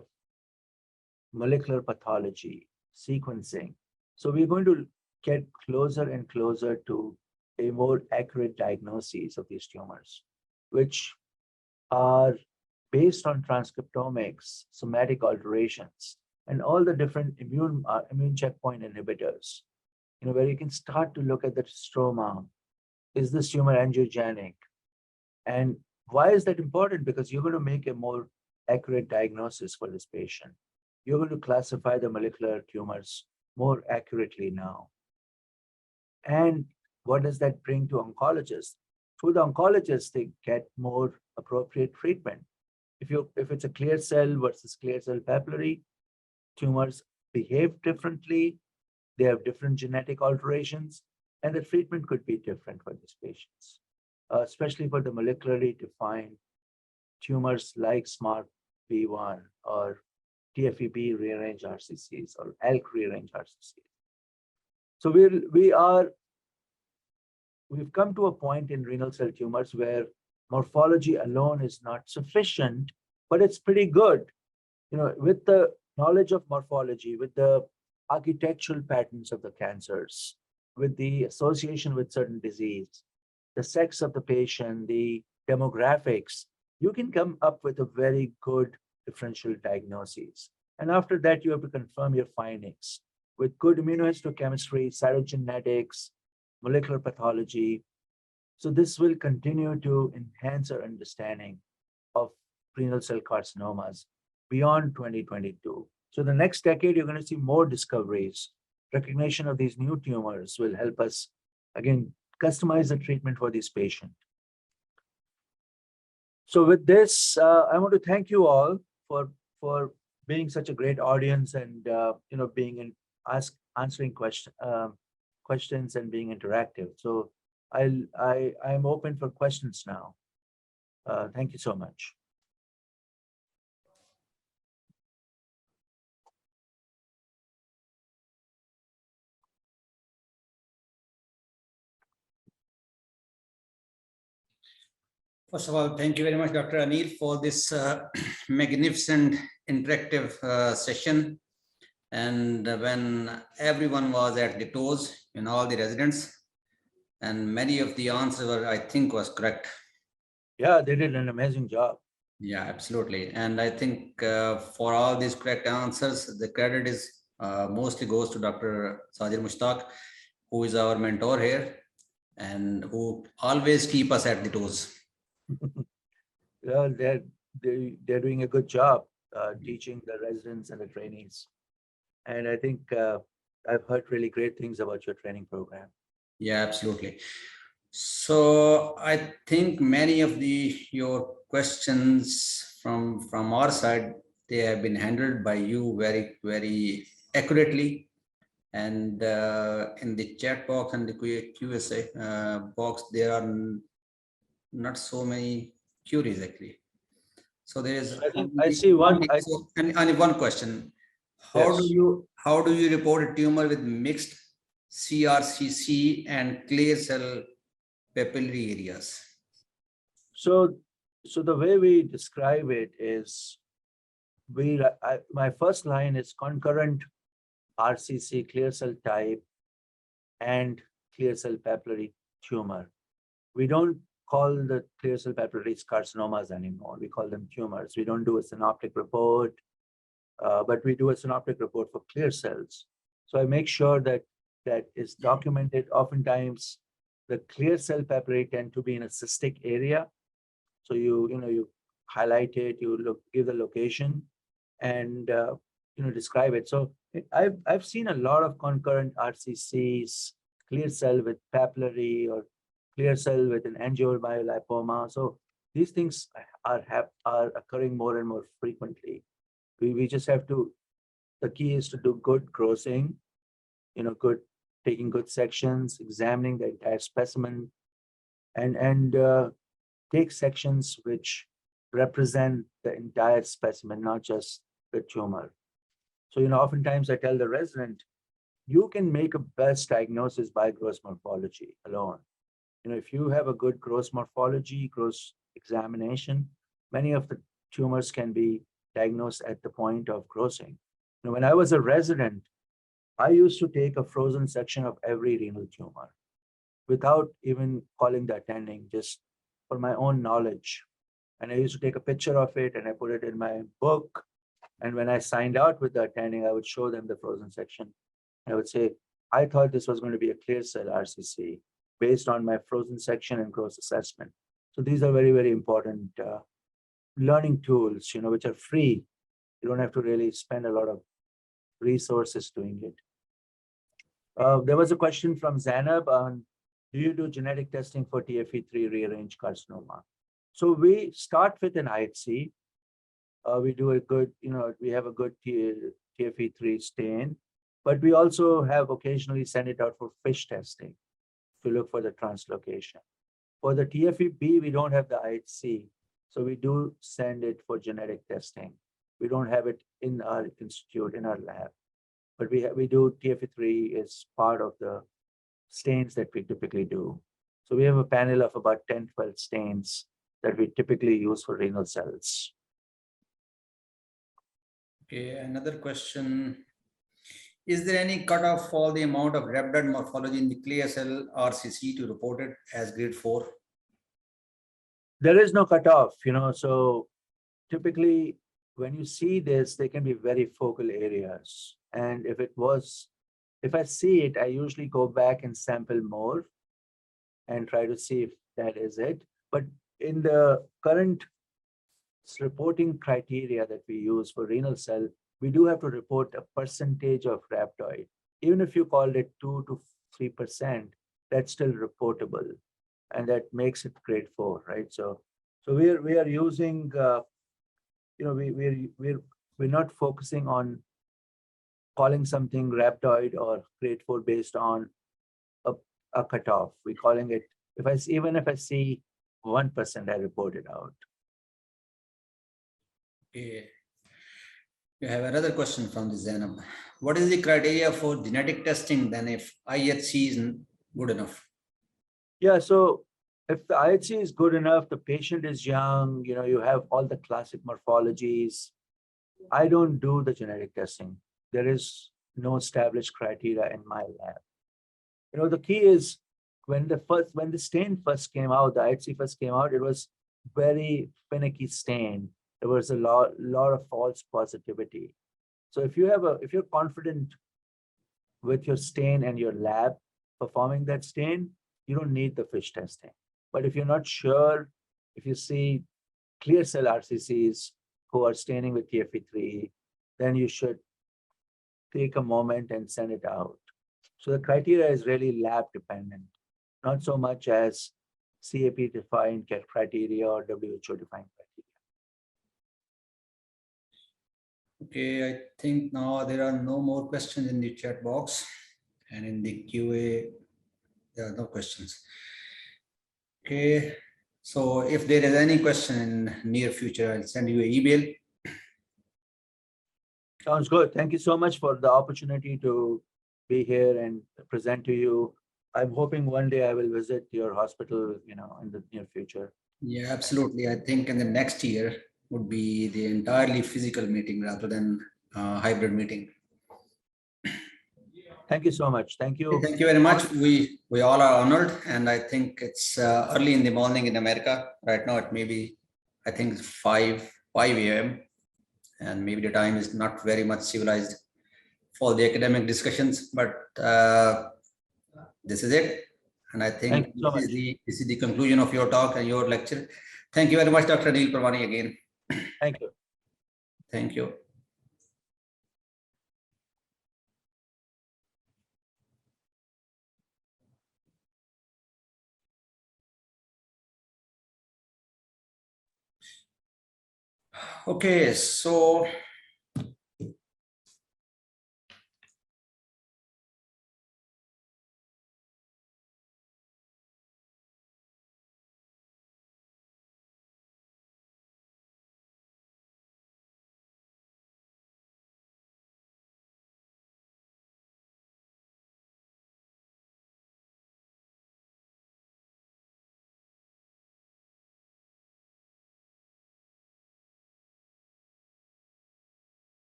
molecular pathology, sequencing. So we're going to get closer and closer to a more accurate diagnosis of these tumors, which are based on transcriptomics, somatic alterations, and all the different immune checkpoint inhibitors, where you can start to look at the stroma. Is this tumor angiogenic? And why is that important? Because you're going to make a more accurate diagnosis for this patient. You're going to classify the molecular tumors more accurately now. And what does that bring to oncologists? Through the oncologists, they get more appropriate treatment. If it's a clear cell versus clear cell papillary, tumors behave differently, they have different genetic alterations, and the treatment could be different for these patients, especially for the molecularly defined tumors like SMART-B1 or TFEB rearranged RCCs or ALK rearranged RCCs. So we've come to a point in renal cell tumors where morphology alone is not sufficient, but it's pretty good. With the knowledge of morphology, with the architectural patterns of the cancers, with the association with certain disease, the sex of the patient, the demographics, you can come up with a very good differential diagnosis. And after that, you have to confirm your findings with good immunohistochemistry, cytogenetics, molecular pathology. So this will continue to enhance our understanding of renal cell carcinomas beyond 2022. So the next decade, you're going to see more discoveries. Recognition of these new tumors will help us, again, customize the treatment for this patient. So with this, I want to thank you all for being such a great audience and answering questions and being interactive. So I'm open for questions now. Thank you so much. First of all, thank you very much, Dr. Anil, for this magnificent interactive session. And when everyone was at the toes, all the residents, and many of the answers were, I think, was correct. Yeah, they did an amazing job. Yeah, absolutely. And I think for all these correct answers, the credit is mostly goes to Dr. Sajid Mushtaq, who is our mentor here and who always keep us at the toes. Well, they're doing a good job teaching the residents and the trainees. And I think I've heard really great things about your training program. Yeah, absolutely. So I think many of your questions from our side, they have been handled by you very, very accurately. And in the chat box and the QSA box, there are not so many queries actually. So there is I think I only see one. only one question. How Yes. do you report a tumor with mixed CRCC and clear cell papillary areas? So the way we describe it is my first line is concurrent RCC clear cell type and clear cell papillary tumor. We don't call the clear cell papillary carcinomas anymore. We call them tumors. We don't do a synoptic report, but we do a synoptic report for clear cells. So I make sure that that is documented. Oftentimes, the clear cell papillary tend to be in a cystic area. So you highlight it, you give the location, and describe it. So I've seen a lot of concurrent RCCs, clear cell with papillary or clear cell with an angiomyolipoma. So these things are occurring more and more frequently. We just have to. The key is to do good grossing, taking good sections, examining the entire specimen, and take sections which represent the entire specimen, not just the tumor. So, oftentimes I tell the resident, you can make a best diagnosis by gross morphology alone. If you have a good gross morphology, gross examination, many of the tumors can be diagnosed at the point of grossing. When I was a resident, I used to take a frozen section of every renal tumor without even calling the attending, just for my own knowledge. And I used to take a picture of it and I put it in my book. And when I signed out with the attending, I would show them the frozen section. I would say, I thought this was going to be a clear cell RCC based on my frozen section and gross assessment. So these are very, very important learning tools, which are free. You don't have to really spend a lot of resources doing it. There was a question from Zainab on, do you do genetic testing for TFE3 rearranged carcinoma? So we start with an IHC. We do a good, we have a good TFE3 stain, but we also have occasionally send it out for FISH testing to look for the translocation. For the TFE-B, we don't have the IHC, so we do send it for genetic testing. We don't have it in our institute, in our lab, but we do TFE3 as part of the stains that we typically do. So we have a panel of about 10, 12 stains that we typically use for renal cells. Okay, another question. Is there any cutoff for the amount of red blood morphology in the clear cell RCC to report it as grade 4? There is no cutoff, so typically when you see this, they can be very focal areas. And if I see it, I usually go back and sample more and try to see if that is it. But in the current reporting criteria that we use for renal cell, we do have to report a percentage of rhabdoid. Even if you called it 2 to 3%, that's still reportable. And that makes it grade 4, right? So we are using, we're not focusing on calling something rhabdoid or grade 4 based on a cutoff. We're calling it, even if I see 1%, I report it out. Okay. We have another question from the Zainab. What is the criteria for genetic testing then if IHC isn't good enough? Yeah, so if the IHC is good enough, the patient is young, you have all the classic morphologies, I don't do the genetic testing. There is no established criteria in my lab. The key is when the stain first came out, the IHC first came out, it was very finicky stain. There was a lot of false positivity. So if you're confident with your stain and your lab performing that stain, you don't need the fish testing. But if you're not sure, if you see clear cell RCCs who are staining with TFE3, then you should take a moment and send it out. So the criteria is really lab dependent, not so much as CAP defined criteria or WHO defined criteria. Okay, I think now there are no more questions in the chat box, and in the QA, there are no questions. Okay, so if there is any question in near future, I'll send you an email. Sounds good. Thank you so much for the opportunity to be here and present to you. I'm hoping one day I will visit your hospital, in the near future. Yeah, absolutely. I think in the next year would be the entirely physical meeting rather than hybrid meeting. Thank you so much. Thank you. Thank you very much. We all are honored, and I think it's early in the morning in America right now. It may be, I think, 5 a.m. and maybe the time is not very much civilized for the academic discussions, but this is it. And I think this is the conclusion of your talk and your lecture. Thank you very much, Dr. Anil Pravani, again. Thank you. Thank you. Okay, so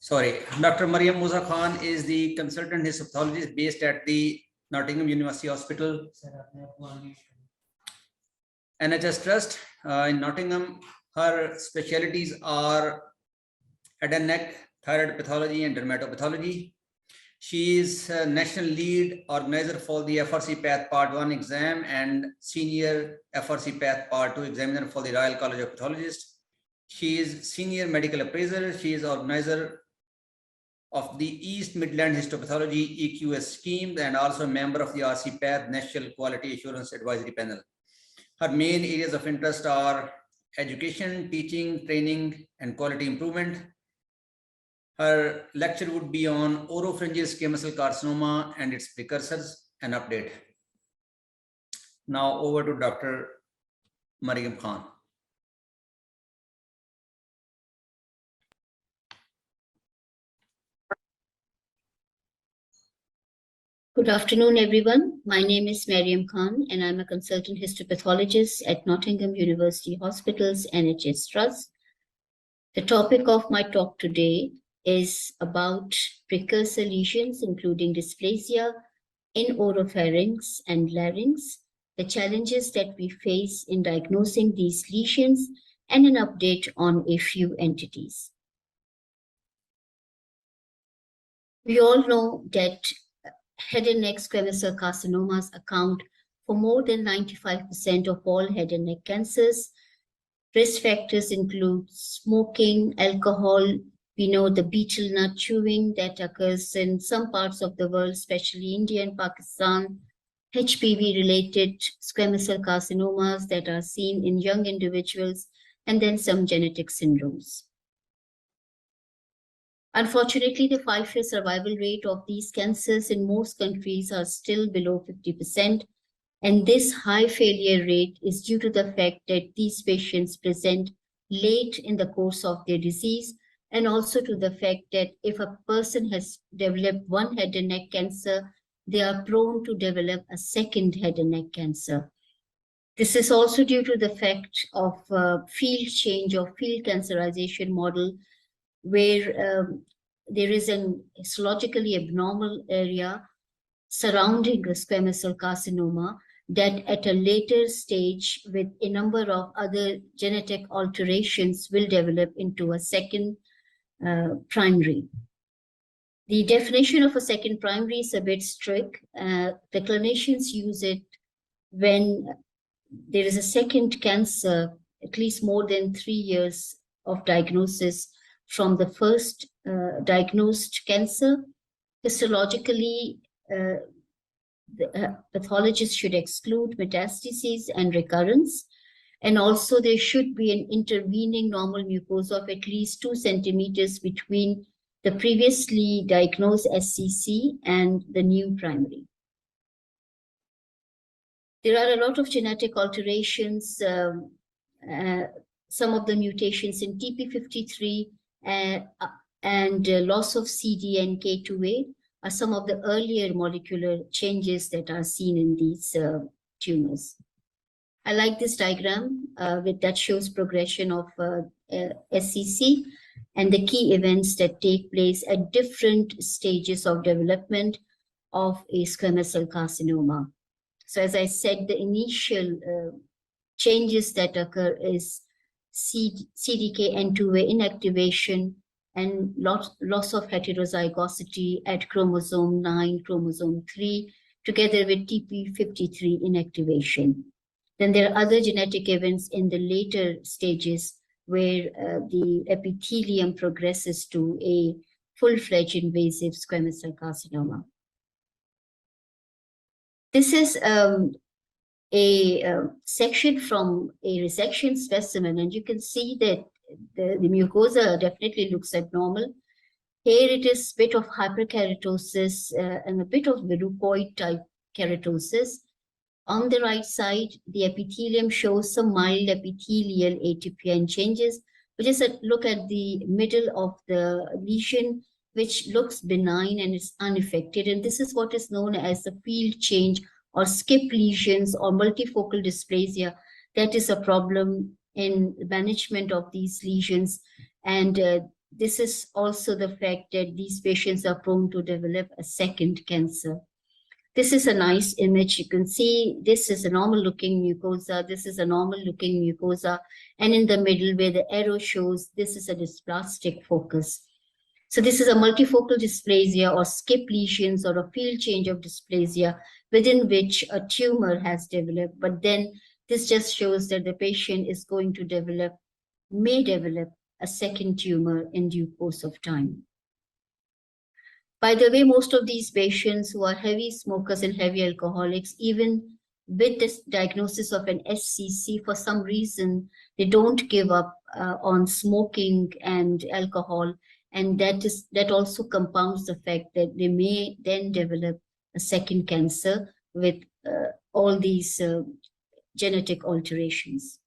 sorry, Dr. Mariam Musa Khan is the consultant histopathologist based at the Nottingham University Hospital, NHS Trust in Nottingham. Her specialties are head and neck, thyroid pathology, and dermatopathology. She is national lead organizer for the FRC Path Part 1 exam and senior FRC Path Part 2 examiner for the Royal College of Pathologists. She is senior medical appraiser. She is organizer of the East Midland Histopathology EQS scheme and also a member of the RC Path National Quality Assurance Advisory Panel. Her main areas of interest are education, teaching, training, and quality improvement. Her lecture would be on oropharyngeal squamous cell carcinoma and its precursors, an update. Now over to Dr. Mariam Khan. Good afternoon, everyone. My name is Mariam Khan, and I'm a consultant histopathologist at Nottingham University Hospital's NHS Trust. The topic of my talk today is about precursor lesions, including dysplasia in oropharynx and larynx, the challenges that we face in diagnosing these lesions, and an update on a few entities. We all know that head and neck squamous cell carcinomas account for more than 95% of all head and neck cancers. Risk factors include smoking, alcohol. We know the betel nut chewing that occurs in some parts of the world, especially India and Pakistan. HPV-related squamous cell carcinomas that are seen in young individuals, and then some genetic syndromes. Unfortunately, the 5-year survival rate of these cancers in most countries are still below 50%, and this high failure rate is due to the fact that these patients present late in the course of their disease and also to the fact that if a person has developed one head and neck cancer, they are prone to develop a second head and neck cancer. This is also due to the fact of field change or field cancerization model, where there is an histologically abnormal area surrounding a squamous cell carcinoma that at a later stage with a number of other genetic alterations will develop into a second primary. The definition of a second primary is a bit strict. The clinicians use it when there is a second cancer, at least more than 3 years of diagnosis from the first diagnosed cancer. Histologically, the pathologist should exclude metastases and recurrence. And also there should be an intervening normal mucosa of at least 2 centimeters between the previously diagnosed SCC and the new primary. There are a lot of genetic alterations, some of the mutations in TP53 and loss of CDNK2A are some of the earlier molecular changes that are seen in these tumors. I like this diagram that shows progression of SCC and the key events that take place at different stages of development of a squamous cell carcinoma. So as I said, the initial changes that occur is CDKN2A inactivation and loss of heterozygosity at chromosome 9, chromosome 3, together with TP53 inactivation. Then there are other genetic events in the later stages where the epithelium progresses to a full-fledged invasive squamous cell carcinoma. This is a section from a resection specimen, and you can see that the mucosa definitely looks abnormal. Here it is a bit of hyperkeratosis and a bit of verrucoid type keratosis. On the right side, the epithelium shows some mild epithelial atypia changes. We just look at the middle of the lesion, which looks benign and is unaffected. And this is what is known as the field change or skip lesions or multifocal dysplasia. That is a problem in management of these lesions. And this is also the fact that these patients are prone to develop a second cancer. This is a nice image. You can see this is a normal looking mucosa. This is a normal looking mucosa. And in the middle where the arrow shows, this is a dysplastic focus. So this is a multifocal dysplasia or skip lesions or a field change of dysplasia within which a tumor has developed. But then this just shows that the patient is going to may develop a second tumor in due course of time. By the way, most of these patients who are heavy smokers and heavy alcoholics, even with this diagnosis of an SCC, for some reason, they don't give up on smoking and alcohol. And that also compounds the fact that they may then develop a second cancer with all these genetic alterations.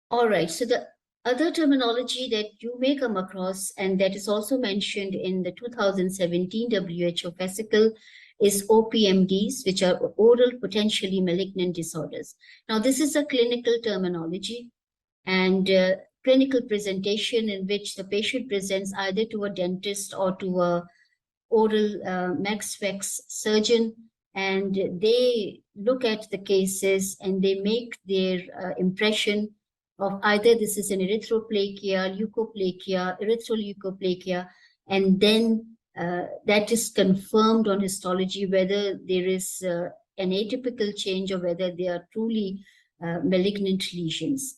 All right, so the other terminology that you may come across, and that is also mentioned in the 2017 WHO fascicle, is OPMDs, which are oral potentially malignant disorders. Now, this is a clinical terminology and clinical presentation in which the patient presents either to a dentist or to a oral max-specs surgeon, and they look at the cases and they make their impression of either this is an erythroplakia, leukoplakia, erythroleukoplakia, and then that is confirmed on histology whether there is an atypical change or whether they are truly malignant lesions.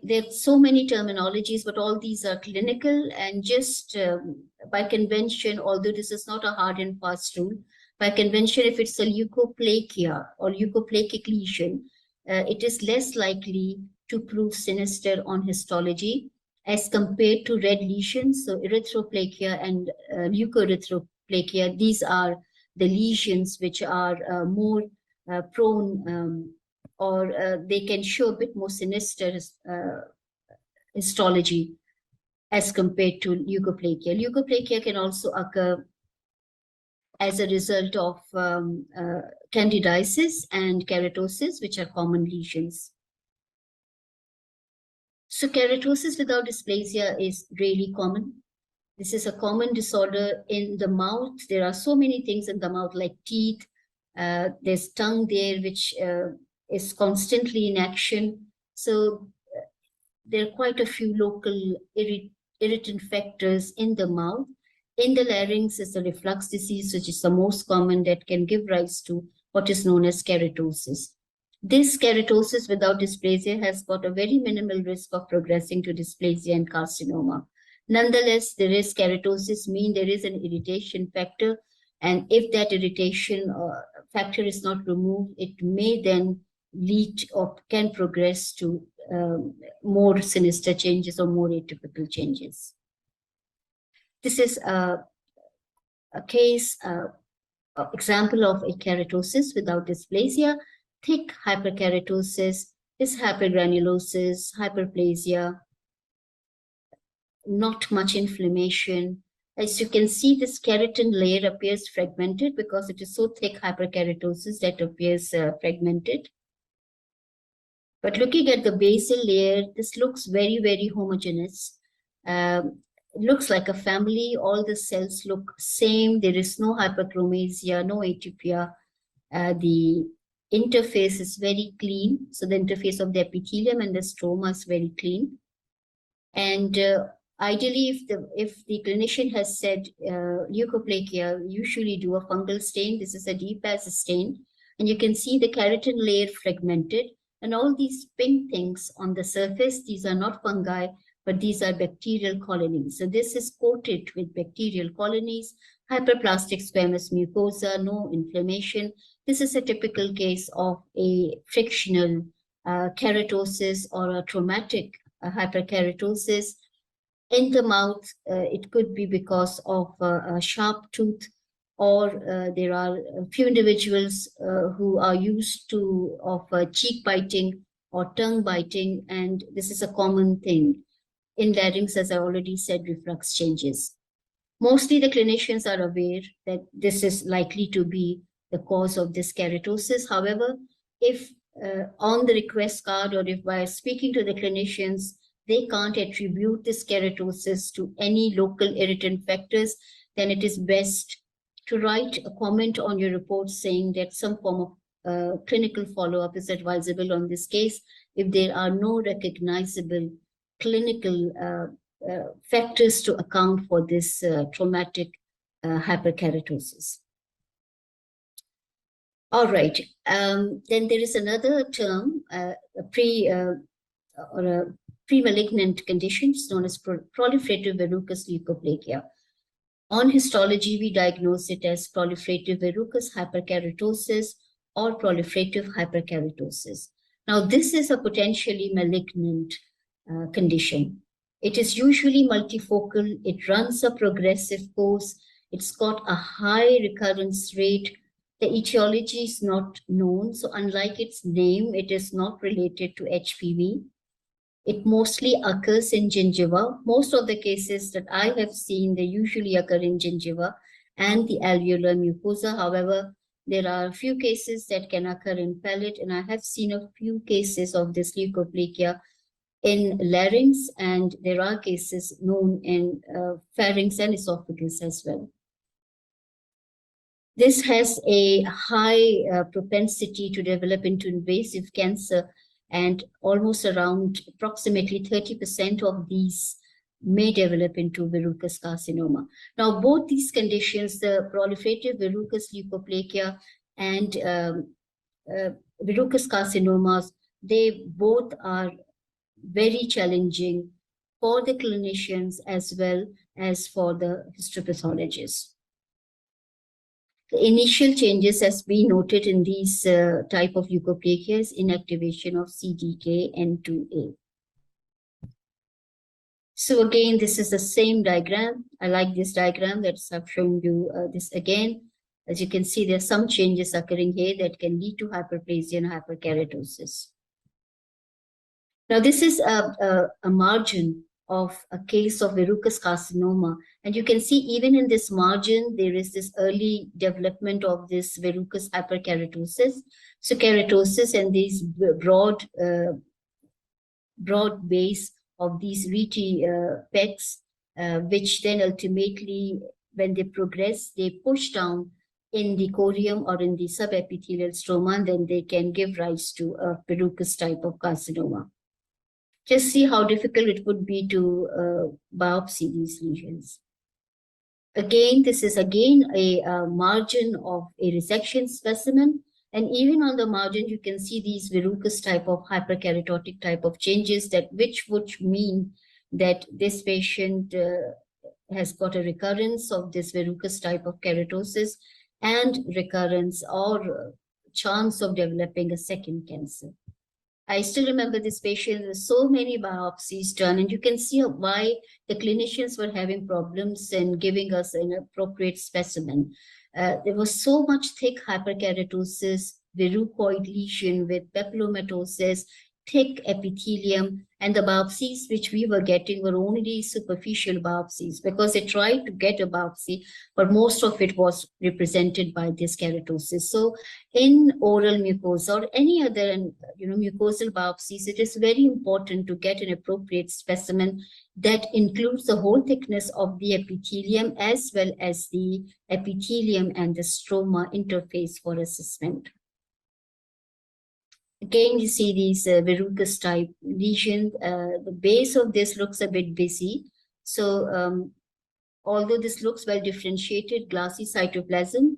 There are so many terminologies, but all these are clinical and just by convention, although this is not a hard and fast rule, by convention, if it's a leukoplakia or leukoplakic lesion, it is less likely to prove sinister on histology as compared to red lesions. So erythroplakia and leukoerythroplakia, these are the lesions which are more prone or they can show a bit more sinister histology as compared to leukoplakia. Leukoplakia can also occur as a result of candidiasis and keratosis, which are common lesions. So keratosis without dysplasia is really common. This is a common disorder in the mouth. There are so many things in the mouth, like teeth. There's tongue there, which is constantly in action. So there are quite a few local irritant factors in the mouth. In the larynx is the reflux disease, which is the most common, that can give rise to what is known as keratosis. This keratosis without dysplasia has got a very minimal risk of progressing to dysplasia and carcinoma. Nonetheless, there is keratosis, mean there is an irritation factor, and if that irritation factor is not removed, it may then lead or can progress to more sinister changes or more atypical changes. This is a case, example of a keratosis without dysplasia. Thick hyperkeratosis is hypergranulosis, hyperplasia, not much inflammation. As you can see, this keratin layer appears fragmented because it is so thick hyperkeratosis that appears fragmented. But looking at the basal layer, this looks very, very homogeneous. It looks like a family. All the cells look same. There is no hyperchromasia, no atypia. The interface is very clean. So the interface of the epithelium and the stroma is very clean. And ideally, if the clinician has said leukoplakia, usually do a fungal stain. This is a DPAS stain. And you can see the keratin layer fragmented. And all these pink things on the surface, these are not fungi, but these are bacterial colonies. So this is coated with bacterial colonies, hyperplastic squamous mucosa, no inflammation. This is a typical case of a frictional keratosis or a traumatic hyperkeratosis. In the mouth, it could be because of a sharp tooth, or there are a few individuals who are used to cheek biting or tongue biting, and this is a common thing. In larynx, as I already said, reflux changes. Mostly the clinicians are aware that this is likely to be the cause of this keratosis. However, if on the request card or if by speaking to the clinicians, they can't attribute this keratosis to any local irritant factors, then it is best to write a comment on your report saying that some form of clinical follow-up is advisable on this case if there are no recognizable clinical factors to account for this traumatic hyperkeratosis. All right, then there is another term, a pre-malignant condition known as proliferative verrucous leukoplakia. On histology, we diagnose it as proliferative verrucous hyperkeratosis or proliferative hyperkeratosis. Now, this is a potentially malignant condition. It is usually multifocal. It runs a progressive course. It's got a high recurrence rate. The etiology is not known. So unlike its name, it is not related to HPV. It mostly occurs in gingiva. Most of the cases that I have seen, they usually occur in gingiva and the alveolar mucosa. However, there are a few cases that can occur in palate, and I have seen a few cases of this leukoplakia in larynx, and there are cases known in pharynx and esophagus as well. This has a high propensity to develop into invasive cancer, and almost around approximately 30% of these may develop into verrucous carcinoma. Now, both these conditions, the proliferative verrucous leukoplakia and verrucous carcinomas, they both are very challenging for the clinicians as well as for the histopathologists. The initial changes, as we noted in these type of leukoplakia, is inactivation of CDKN2A. So again, this is the same diagram. I like this diagram. I've shown you this again. As you can see, there are some changes occurring here that can lead to hyperplasia and hyperkeratosis. Now, this is a margin of a case of verrucous carcinoma. And you can see even in this margin, there is this early development of this verrucous hyperkeratosis. So keratosis and these broad base of these reety pecs, which then ultimately, when they progress, they push down in the corium or in the subepithelial stroma, and then they can give rise to a verrucous type of carcinoma. Just see how difficult it would be to biopsy these lesions. Again, this is again a margin of a resection specimen. And even on the margin, you can see these verrucous type of hyperkeratotic type of changes, that which would mean that this patient has got a recurrence of this verrucous type of keratosis and recurrence or chance of developing a second cancer. I still remember this patient with so many biopsies done, and you can see why the clinicians were having problems in giving us an appropriate specimen. There was so much thick hyperkeratosis, verrucoid lesion with papillomatosis, thick epithelium, and the biopsies which we were getting were only superficial biopsies, because they tried to get a biopsy, but most of it was represented by this keratosis. So in oral mucosa or any other mucosal biopsies, it is very important to get an appropriate specimen that includes the whole thickness of the epithelium as well as the epithelium and the stroma interface for assessment. Again, you see these verrucous type lesions. The base of this looks a bit busy. So although this looks well differentiated, glassy cytoplasm,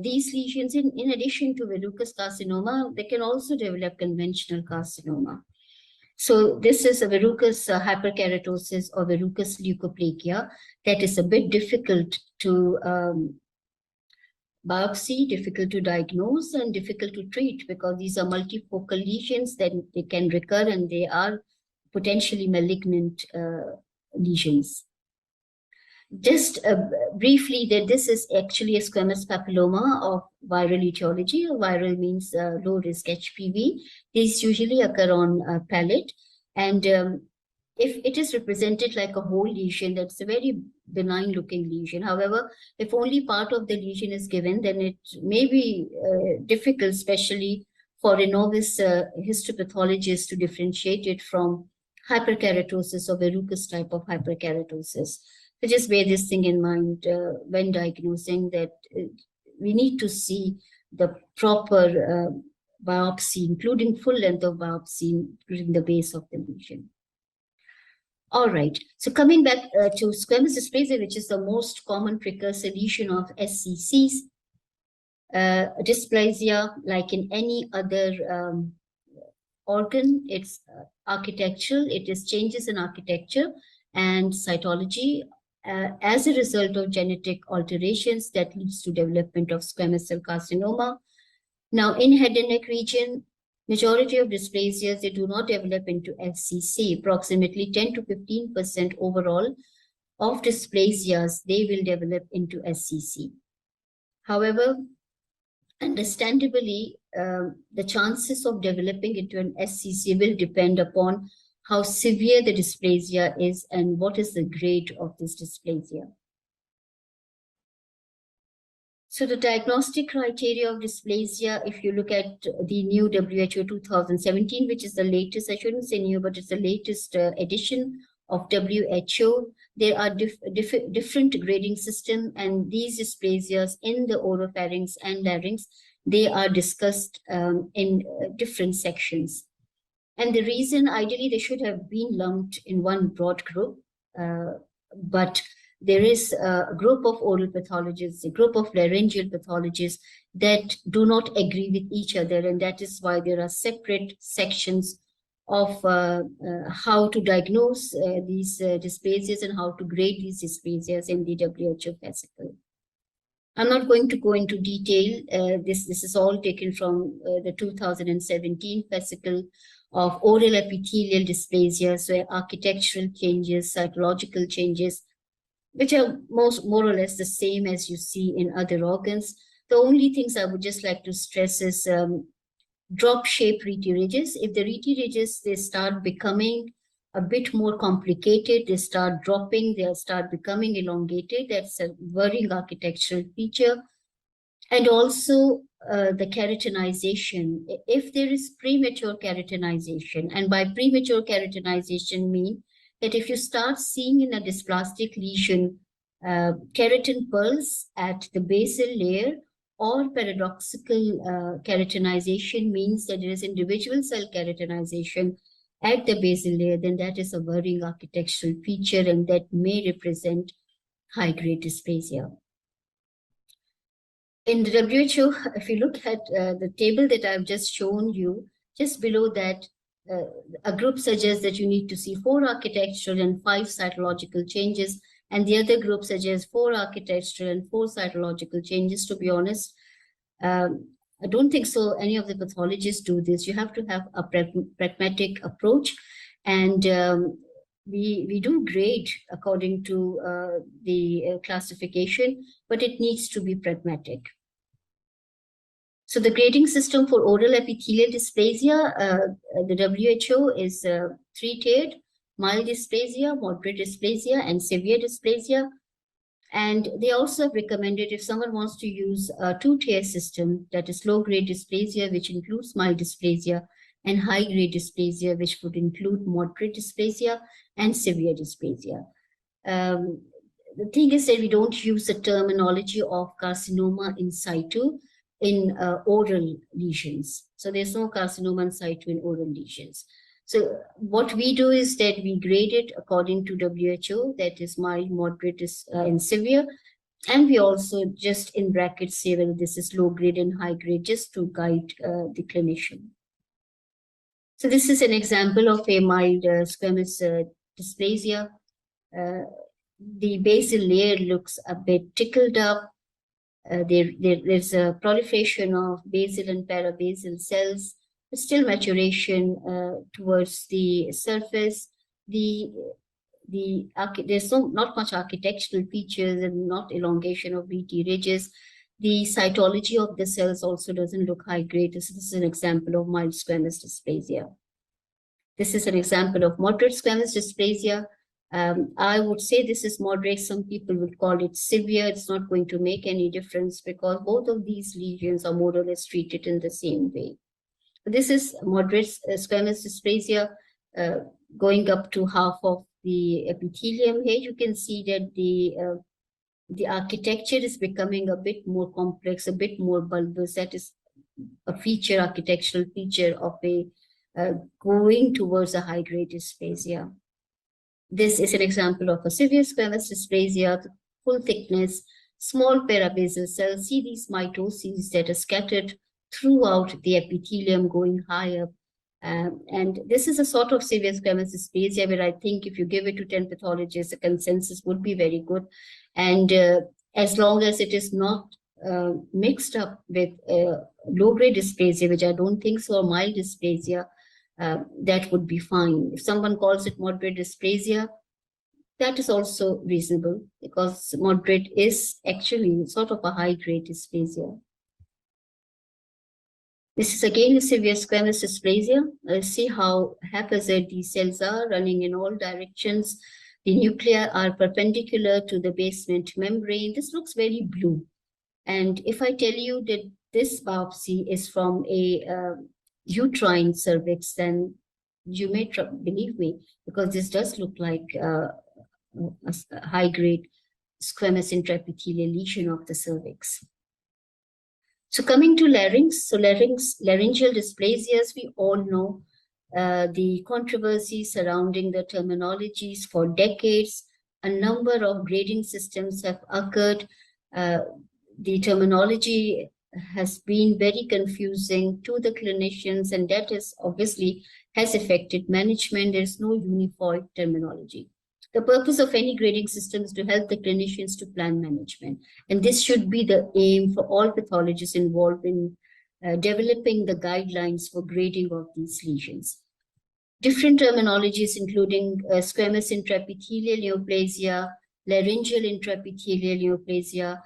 these lesions, in addition to verrucous carcinoma, they can also develop conventional carcinoma. So this is a verrucous hyperkeratosis or verrucous leukoplakia that is a bit difficult to biopsy, difficult to diagnose, and difficult to treat, because these are multifocal lesions that they can recur and they are potentially malignant lesions. Just briefly, that this is actually a squamous papilloma of viral etiology. Viral means low risk HPV. These usually occur on palate, and if it is represented like a whole lesion, that's a very benign looking lesion. However, if only part of the lesion is given, then it may be difficult, especially for a novice histopathologist, to differentiate it from hyperkeratosis or verrucous type of hyperkeratosis. So just bear this thing in mind when diagnosing, that we need to see the proper biopsy, including full length of biopsy, including the base of the lesion. All right, so coming back to squamous dysplasia, which is the most common precursor lesion of SCCs, dysplasia, like in any other organ, it's architectural, it is changes in architecture and cytology as a result of genetic alterations that leads to development of squamous cell carcinoma. Now, in head and neck region, majority of dysplasias, they do not develop into SCC. Approximately 10 to 15% overall of dysplasias, they will develop into SCC. However, understandably, the chances of developing into an SCC will depend upon how severe the dysplasia is and what is the grade of this dysplasia. So the diagnostic criteria of dysplasia, if you look at the new WHO 2017, which is the latest, I shouldn't say new, but it's the latest edition of WHO, there are different grading system, and these dysplasias in the oropharynx and larynx, they are discussed in different sections. And the reason, ideally, they should have been lumped in one broad group, but there is a group of oral pathologists, a group of laryngeal pathologists that do not agree with each other. And that is why there are separate sections of how to diagnose these dysplasias and how to grade these dysplasias in the WHO fascicle. I'm not going to go into detail. This is all taken from the 2017 fascicle of oral epithelial dysplasia, so architectural changes, cytological changes, which are more or less the same as you see in other organs. The only things I would just like to stress is drop shape rete ridges. If the rete ridges, they start becoming a bit more complicated, they start dropping, they start becoming elongated. That's a worrying architectural feature. And also the keratinization. If there is premature keratinization, and by premature keratinization mean that if you start seeing in a dysplastic lesion keratin pearls at the basal layer, or paradoxical keratinization means that there is individual cell keratinization at the basal layer, then that is a worrying architectural feature and that may represent high-grade dysplasia. In the WHO, if you look at the table that I've just shown you, just below that, a group suggests that you need to see 4 architectural and 5 cytological changes, and the other group suggests 4 architectural and 4 cytological changes. To be honest, I don't think so any of the pathologists do this. You have to have a pragmatic approach, and we do grade according to the classification, but it needs to be pragmatic. So the grading system for oral epithelial dysplasia, the WHO is 3-tiered: mild dysplasia, moderate dysplasia, and severe dysplasia. And they also have recommended if someone wants to use a 2-tier system, that is low-grade dysplasia, which includes mild dysplasia, and high-grade dysplasia, which would include moderate dysplasia and severe dysplasia. The thing is that we don't use the terminology of carcinoma in situ in oral lesions. So there's no carcinoma in situ in oral lesions. So what we do is that we grade it according to WHO, that is mild, moderate, and severe. And we also just in brackets say whether this is low grade and high grade, just to guide the clinician. So this is an example of a mild squamous dysplasia. The basal layer looks a bit tickled up. There's a proliferation of basal and parabasal cells, still maturation towards the surface. There's not much architectural features and not elongation of rete ridges. The cytology of the cells also doesn't look high grade. This is an example of mild squamous dysplasia. This is an example of moderate squamous dysplasia. I would say this is moderate. Some people would call it severe. It's not going to make any difference because both of these lesions are more or less treated in the same way. This is moderate squamous dysplasia going up to half of the epithelium. Here you can see that the architecture is becoming a bit more complex, a bit more bulbous. That is a feature, architectural feature of a going towards a high-grade dysplasia. This is an example of a severe squamous dysplasia, full thickness, small parabasal cells. See these mitoses that are scattered throughout the epithelium going high up. And this is a sort of severe squamous dysplasia where I think if you give it to 10 pathologists, the consensus would be very good. And as long as it is not mixed up with low-grade dysplasia, which I don't think so, or mild dysplasia, that would be fine. If someone calls it moderate dysplasia, that is also reasonable because moderate is actually sort of a high-grade dysplasia. This is again a severe squamous dysplasia. See how haphazard these cells are running in all directions. The nuclei are perpendicular to the basement membrane. This looks very blue. And if I tell you that this biopsy is from a uterine cervix, then you may believe me, because this does look like a high-grade squamous intraepithelial lesion of the cervix. So coming to larynx, so laryngeal dysplasias, we all know the controversy surrounding the terminologies for decades. A number of grading systems have occurred. The terminology has been very confusing to the clinicians, and that is obviously has affected management. There is no uniform terminology. The purpose of any grading system is to help the clinicians to plan management. And this should be the aim for all pathologists involved in developing the guidelines for grading of these lesions. Different terminologies, including squamous intraepithelial neoplasia, laryngeal intraepithelial neoplasia,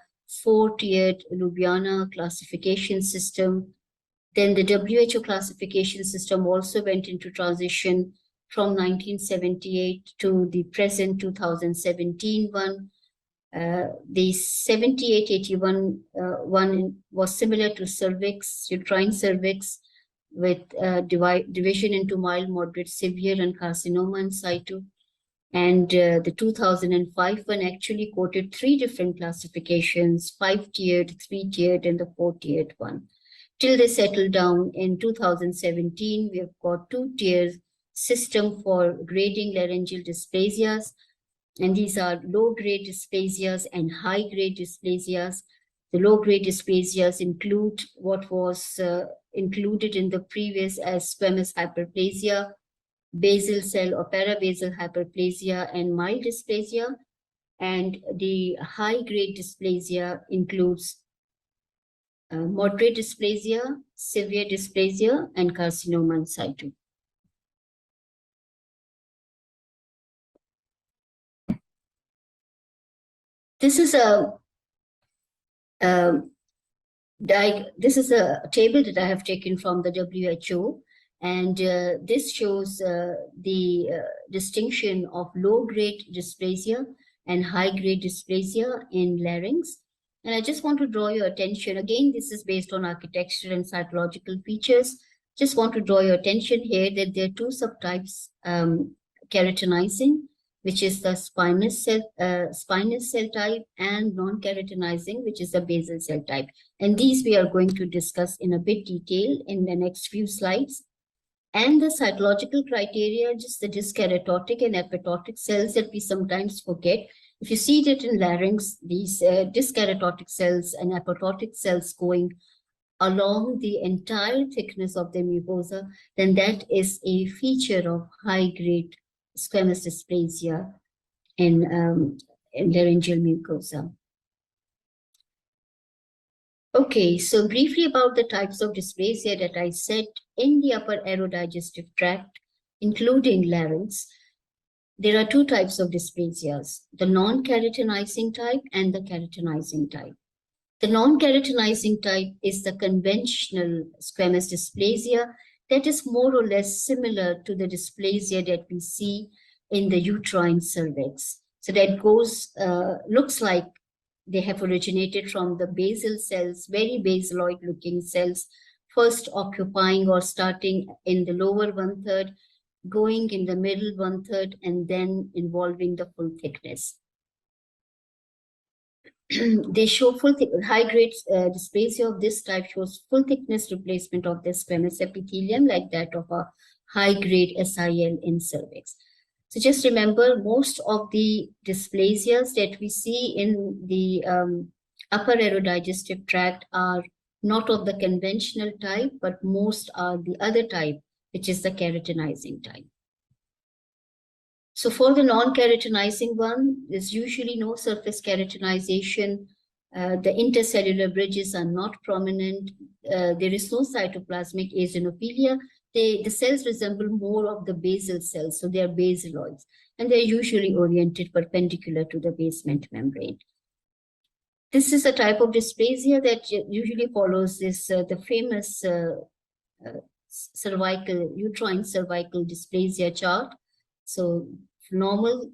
4-tiered Ljubljana classification system. Then the WHO classification system also went into transition from 1978 to the present 2017 one. The 7881 one was similar to cervix, uterine cervix, with division into mild, moderate, severe, and carcinoma in situ. And the 2005 one actually quoted 3 different classifications, 5-tiered, 3-tiered, and the 4-tiered one. Till they settled down in 2017, we have got 2-tier system for grading laryngeal dysplasias. And these are low-grade dysplasias and high-grade dysplasias. The low-grade dysplasias include what was included in the previous as squamous hyperplasia, basal cell or parabasal hyperplasia, and mild dysplasia. And the high-grade dysplasia includes moderate dysplasia, severe dysplasia, and carcinoma in situ. This is a table that I have taken from the WHO, and this shows the distinction of low-grade dysplasia and high-grade dysplasia in larynx. And I just want to draw your attention. Again, this is based on architecture and cytological features. Just want to draw your attention here that there are 2 subtypes keratinizing, which is the spinous cell type, and non-keratinizing, which is the basal cell type. And these we are going to discuss in a bit detail in the next few slides. And the cytological criteria, just the dyskeratotic and apoptotic cells that we sometimes forget. If you see that in larynx, these dyskeratotic cells and apoptotic cells going along the entire thickness of the mucosa, then that is a feature of high-grade squamous dysplasia in laryngeal mucosa. Okay, so briefly about the types of dysplasia that I said in the upper aerodigestive tract, including larynx. There are 2 types of dysplasias, the non-keratinizing type and the keratinizing type. The non-keratinizing type is the conventional squamous dysplasia that is more or less similar to the dysplasia that we see in the uterine cervix. So that looks like they have originated from the basal cells, very basaloid looking cells, first occupying or starting in the lower 1/3, going in the middle 1/3, and then involving the full thickness. They show high-grade dysplasia of this type shows full thickness replacement of the squamous epithelium like that of a high-grade SIL in cervix. So just remember, most of the dysplasias that we see in the upper aerodigestive tract are not of the conventional type, but most are the other type, which is the keratinizing type. So for the non-keratinizing one, there's usually no surface keratinization. The intercellular bridges are not prominent. There is no cytoplasmic eosinophilia. The cells resemble more of the basal cells, so they are basaloids, and they're usually oriented perpendicular to the basement membrane. This is a type of dysplasia that usually follows this the famous uterine cervical dysplasia chart. So normal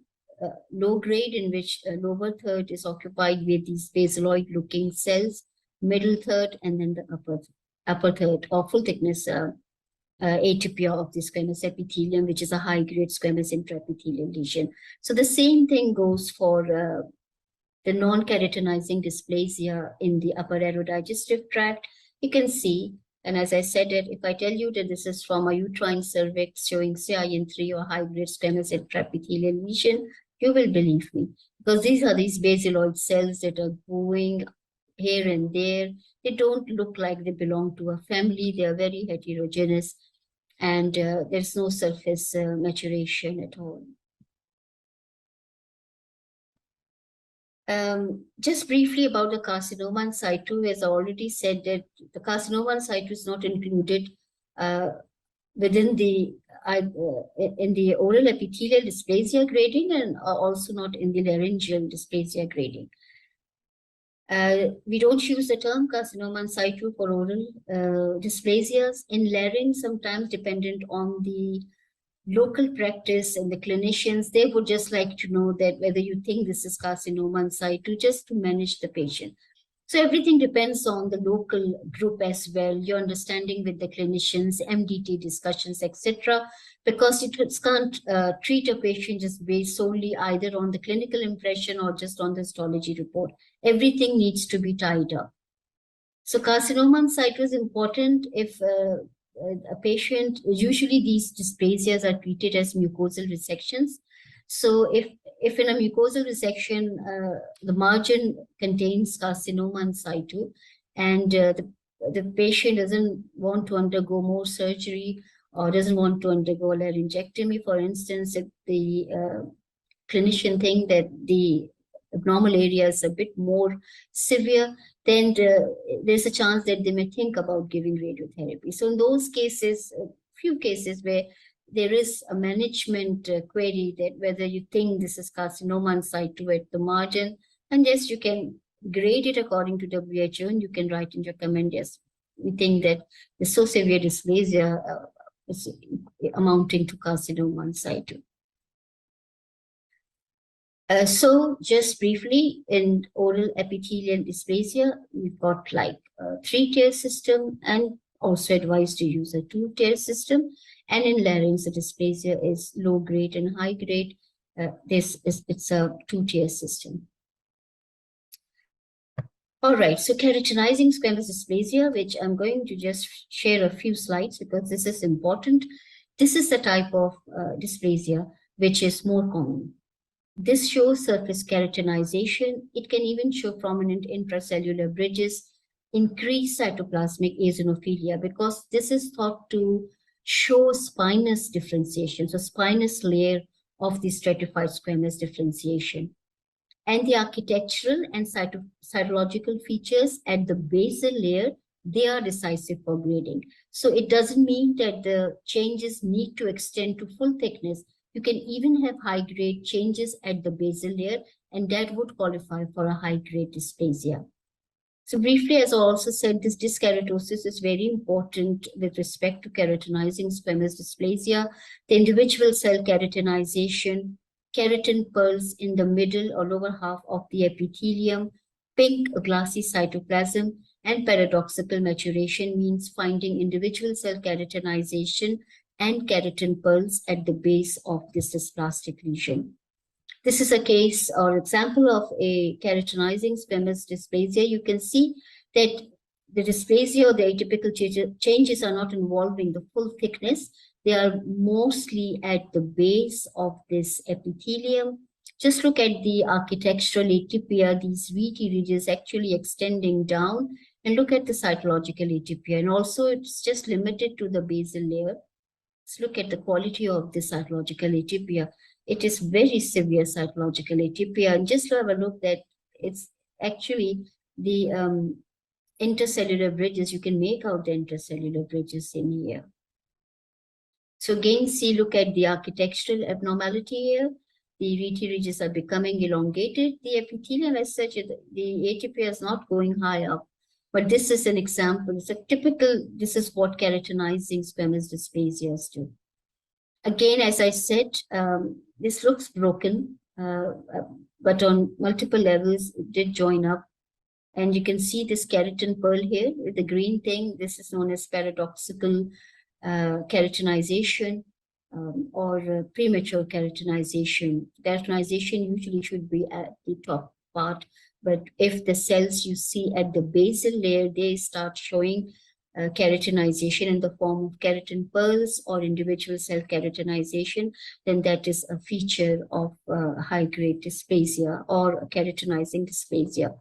low grade, in which lower 1/3 is occupied with these basaloid looking cells, middle 1/3, and then the upper 1/3 or full thickness atypia of the squamous epithelium, which is a high grade squamous intraepithelial lesion. So the same thing goes for the non-keratinizing dysplasia in the upper aerodigestive tract. You can see, and as I said it, if I tell you that this is from a uterine cervix showing CIN3 or high-grade squamous intraepithelial lesion, you will believe me, because these are these basaloid cells that are going here and there. They don't look like they belong to a family. They are very heterogeneous, and there's no surface maturation at all. Just briefly about the carcinoma in situ, as I already said that the carcinoma in situ is not included within the in the oral epithelial dysplasia grading, and also not in the laryngeal dysplasia grading. We don't use the term carcinoma in situ for oral dysplasias. In larynx, sometimes dependent on the local practice and the clinicians, they would just like to know that whether you think this is carcinoma in situ, just to manage the patient. So everything depends on the local group as well, your understanding with the clinicians, MDT discussions, etc. Because it can't treat a patient just based solely either on the clinical impression or just on the histology report. Everything needs to be tied up. So carcinoma in situ is important if a patient, usually these dysplasias are treated as mucosal resections. So if in a mucosal resection, the margin contains carcinoma in situ, and the patient doesn't want to undergo more surgery or doesn't want to undergo laryngectomy, for instance, if the clinician think that the abnormal area is a bit more severe, then there's a chance that they may think about giving radiotherapy. So in those cases, a few cases where there is a management query that whether you think this is carcinoma in situ at the margin, and yes, you can grade it according to WHO, and you can write and recommend, yes, we think that the so severe dysplasia is amounting to carcinoma in situ. So just briefly, in oral epithelial dysplasia, we've got like a 3-tier system, and also advised to use a 2-tier system. And in larynx, the dysplasia is low grade and high grade. It's a 2-tier system. All right, so keratinizing squamous dysplasia, which I'm going to just share a few slides because this is important. This is the type of dysplasia which is more common. This shows surface keratinization. It can even show prominent intracellular bridges, increased cytoplasmic eosinophilia, because this is thought to show spinous differentiation, so spinous layer of the stratified squamous differentiation. And the architectural and cytological features at the basal layer, they are decisive for grading. So it doesn't mean that the changes need to extend to full thickness. You can even have high-grade changes at the basal layer, and that would qualify for a high-grade dysplasia. So briefly, as I also said, this dyskeratosis is very important with respect to keratinizing squamous dysplasia. The individual cell keratinization, keratin pearls in the middle or lower half of the epithelium, pink glassy cytoplasm, and paradoxical maturation means finding individual cell keratinization and keratin pearls at the base of this dysplastic lesion. This is a case or example of a keratinizing squamous dysplasia. You can see that the dysplasia or the atypical changes are not involving the full thickness. They are mostly at the base of this epithelium. Just look at the architectural atypia, these VT ridges actually extending down, and look at the cytological atypia. And also it's just limited to the basal layer. Let's look at the quality of the cytological atypia. It is very severe cytological atypia. And just have a look that it's actually the intercellular bridges. You can make out the intercellular bridges in here. So again, look at the architectural abnormality here. The VT ridges are becoming elongated. The epithelium as such, the atypia is not going high up. But this is an example. It's a typical, this is what keratinizing squamous dysplasias do. Again, as I said, this looks broken, but on multiple levels, it did join up. And you can see this keratin pearl here with the green thing. This is known as paradoxical keratinization or premature keratinization. Keratinization usually should be at the top part, but if the cells you see at the basal layer, they start showing keratinization in the form of keratin pearls or individual cell keratinization, then that is a feature of high-grade dysplasia or keratinizing dysplasia.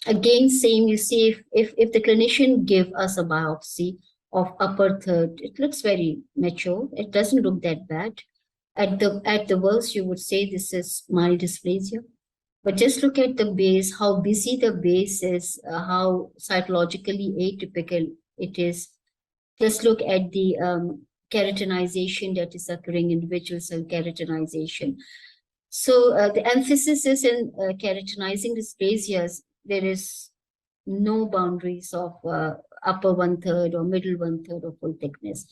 Again, same, you see if the clinician give us a biopsy of upper third, it looks very mature. It doesn't look that bad. At the worst, you would say this is mild dysplasia. But just look at the base, how busy the base is, how cytologically atypical it is. Just look at the keratinization that is occurring, individual cell keratinization. So the emphasis is in keratinizing dysplasias. There is no boundaries of upper 1/3 or middle 1/3 or full thickness.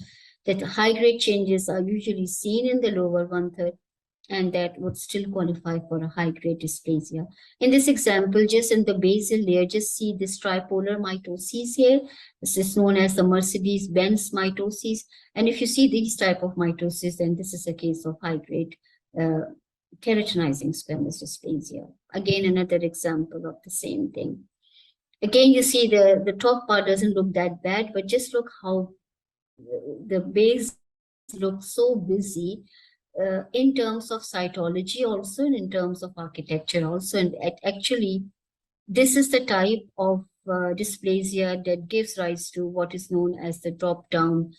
That high-grade changes are usually seen in the lower 1/3, and that would still qualify for a high-grade dysplasia. In this example, just in the basal layer, just see this tripolar mitoses here. This is known as the Mercedes-Benz mitoses. And if you see these type of mitoses, then this is a case of high-grade keratinizing squamous dysplasia. Again, another example of the same thing. Again, you see the top part doesn't look that bad, but just look how the base looks so busy in terms of cytology also, and in terms of architecture also. And actually, this is the type of dysplasia that gives rise to what is known as the drop-down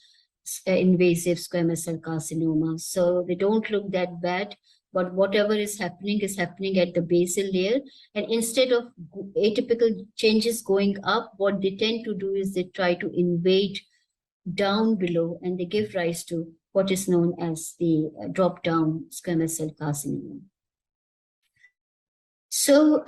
invasive squamous cell carcinoma. So they don't look that bad, but whatever is happening at the basal layer. And instead of atypical changes going up, what they tend to do is they try to invade down below, and they give rise to what is known as the drop-down squamous cell carcinoma. So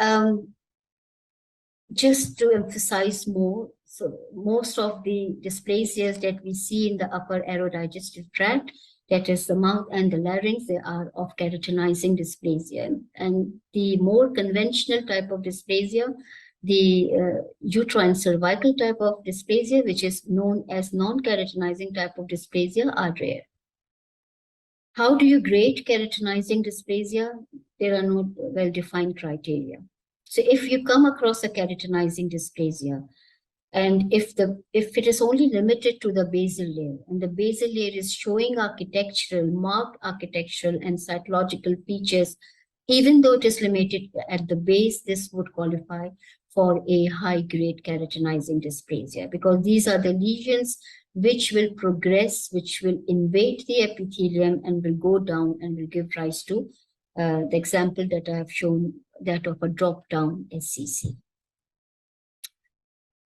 just to emphasize more, so most of the dysplasias that we see in the upper aerodigestive tract, that is the mouth and the larynx, they are of keratinizing dysplasia. And the more conventional type of dysplasia, the uterine cervical type of dysplasia, which is known as non-keratinizing type of dysplasia, are rare. How do you grade keratinizing dysplasia? There are no well-defined criteria. So if you come across a keratinizing dysplasia, and if it is only limited to the basal layer, and the basal layer is showing marked architectural and cytological features, even though it is limited at the base, this would qualify for a high-grade keratinizing dysplasia, because these are the lesions which will progress, which will invade the epithelium and will go down and will give rise to the example that I have shown, that of a drop-down SCC.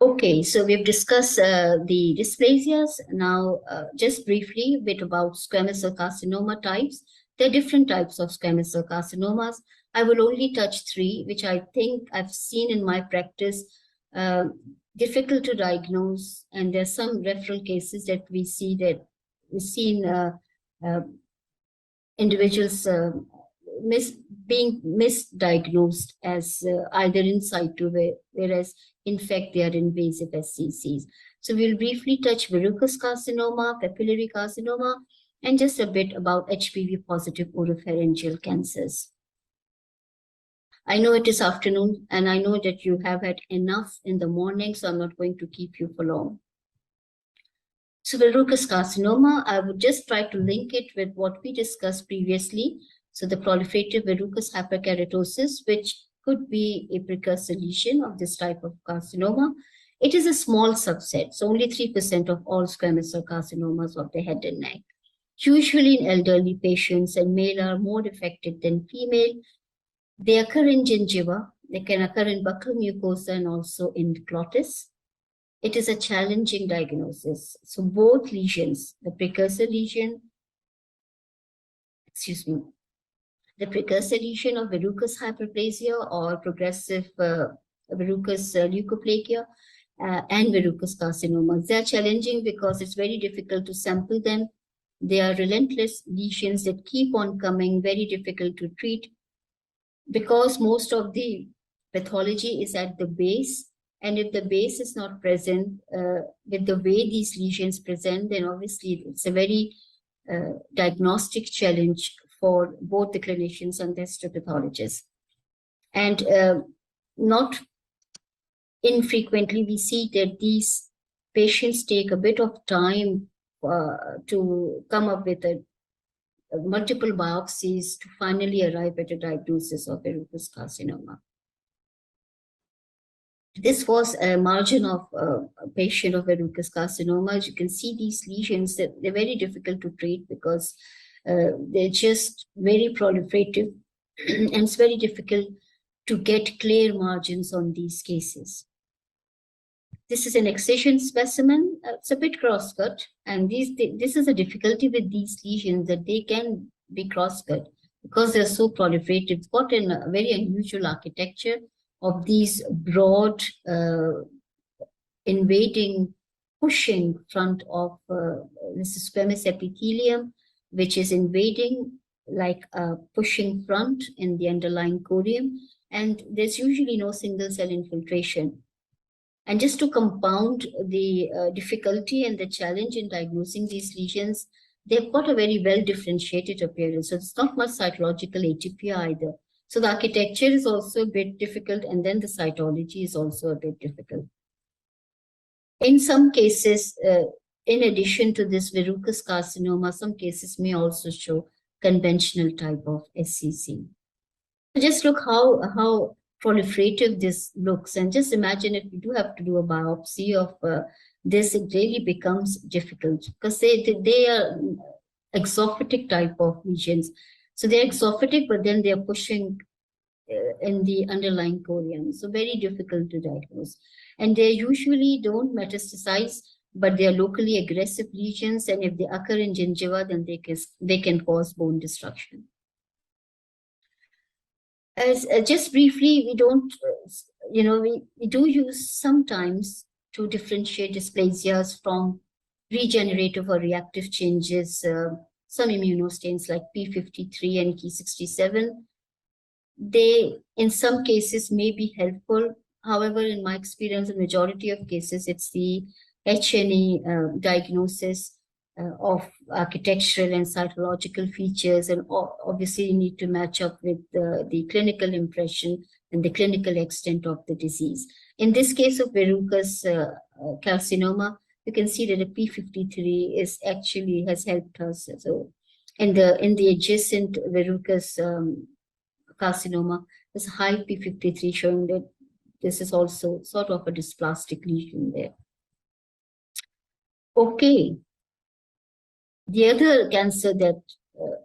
Okay, so we've discussed the dysplasias. Now, just briefly, a bit about squamous cell carcinoma types. There are different types of squamous cell carcinomas. I will only touch 3, which I think I've seen in my practice, difficult to diagnose. And there's some referral cases that we see that we've seen individuals being misdiagnosed as either in situ, whereas in fact they are invasive SCCs. So we'll briefly touch verrucous carcinoma, papillary carcinoma, and just a bit about HPV positive oropharyngeal cancers. I know it is afternoon, and I know that you have had enough in the morning, so I'm not going to keep you for long. So verrucous carcinoma, I would just try to link it with what we discussed previously. So the proliferative verrucous hyperkeratosis, which could be a precursor lesion of this type of carcinoma. It is a small subset, so only 3% of all squamous cell carcinomas of the head and neck. Usually in elderly patients, and male are more affected than female. They occur in gingiva, they can occur in buccal mucosa and also in glottis. It is a challenging diagnosis. So both lesions, the precursor lesion, the precursor lesion of verrucous hyperplasia or progressive verrucous leukoplakia and verrucous carcinomas. They are challenging because it's very difficult to sample them. They are relentless lesions that keep on coming, very difficult to treat, because most of the pathology is at the base. And if the base is not present with the way these lesions present, then obviously it's a very diagnostic challenge for both the clinicians and the histopathologists. And not infrequently, we see that these patients take a bit of time to come up with multiple biopsies to finally arrive at a diagnosis of verrucous carcinoma. This was a margin of a patient of verrucous carcinoma. As you can see, these lesions, they're very difficult to treat because they're just very proliferative, and it's very difficult to get clear margins on these cases. This is an excision specimen. It's a bit cross-cut, and this is a difficulty with these lesions, that they can be cross-cut because they're so proliferated. It's got a very unusual architecture of these broad invading, pushing front of this is squamous epithelium, which is invading like a pushing front in the underlying corium, and there's usually no single cell infiltration. And just to compound the difficulty and the challenge in diagnosing these lesions, they've got a very well differentiated appearance. So it's not much cytological atypia either. So the architecture is also a bit difficult, and then the cytology is also a bit difficult. In some cases, in addition to this verrucous carcinoma, some cases may also show conventional type of SCC. Just look how proliferative this looks, and just imagine if you do have to do a biopsy of this, it really becomes difficult because they are exophatic type of lesions. So they're exophatic, but then they're pushing in the underlying corium. So very difficult to diagnose. And they usually don't metastasize, but they are locally aggressive lesions. And if they occur in gingiva, then they can cause bone destruction. As just briefly, we don't, we do use sometimes to differentiate dysplasias from regenerative or reactive changes, some immunostains like P53 and Ki67. They, in some cases, may be helpful. However, in my experience, in the majority of cases, it's the H&E diagnosis of architectural and cytological features, and obviously you need to match up with the clinical impression and the clinical extent of the disease. In this case of verrucous carcinoma, you can see that a P53 is actually has helped us. So in the adjacent verrucous carcinoma, there's a high P53 showing that this is also sort of a dysplastic lesion there. Okay. The other cancer that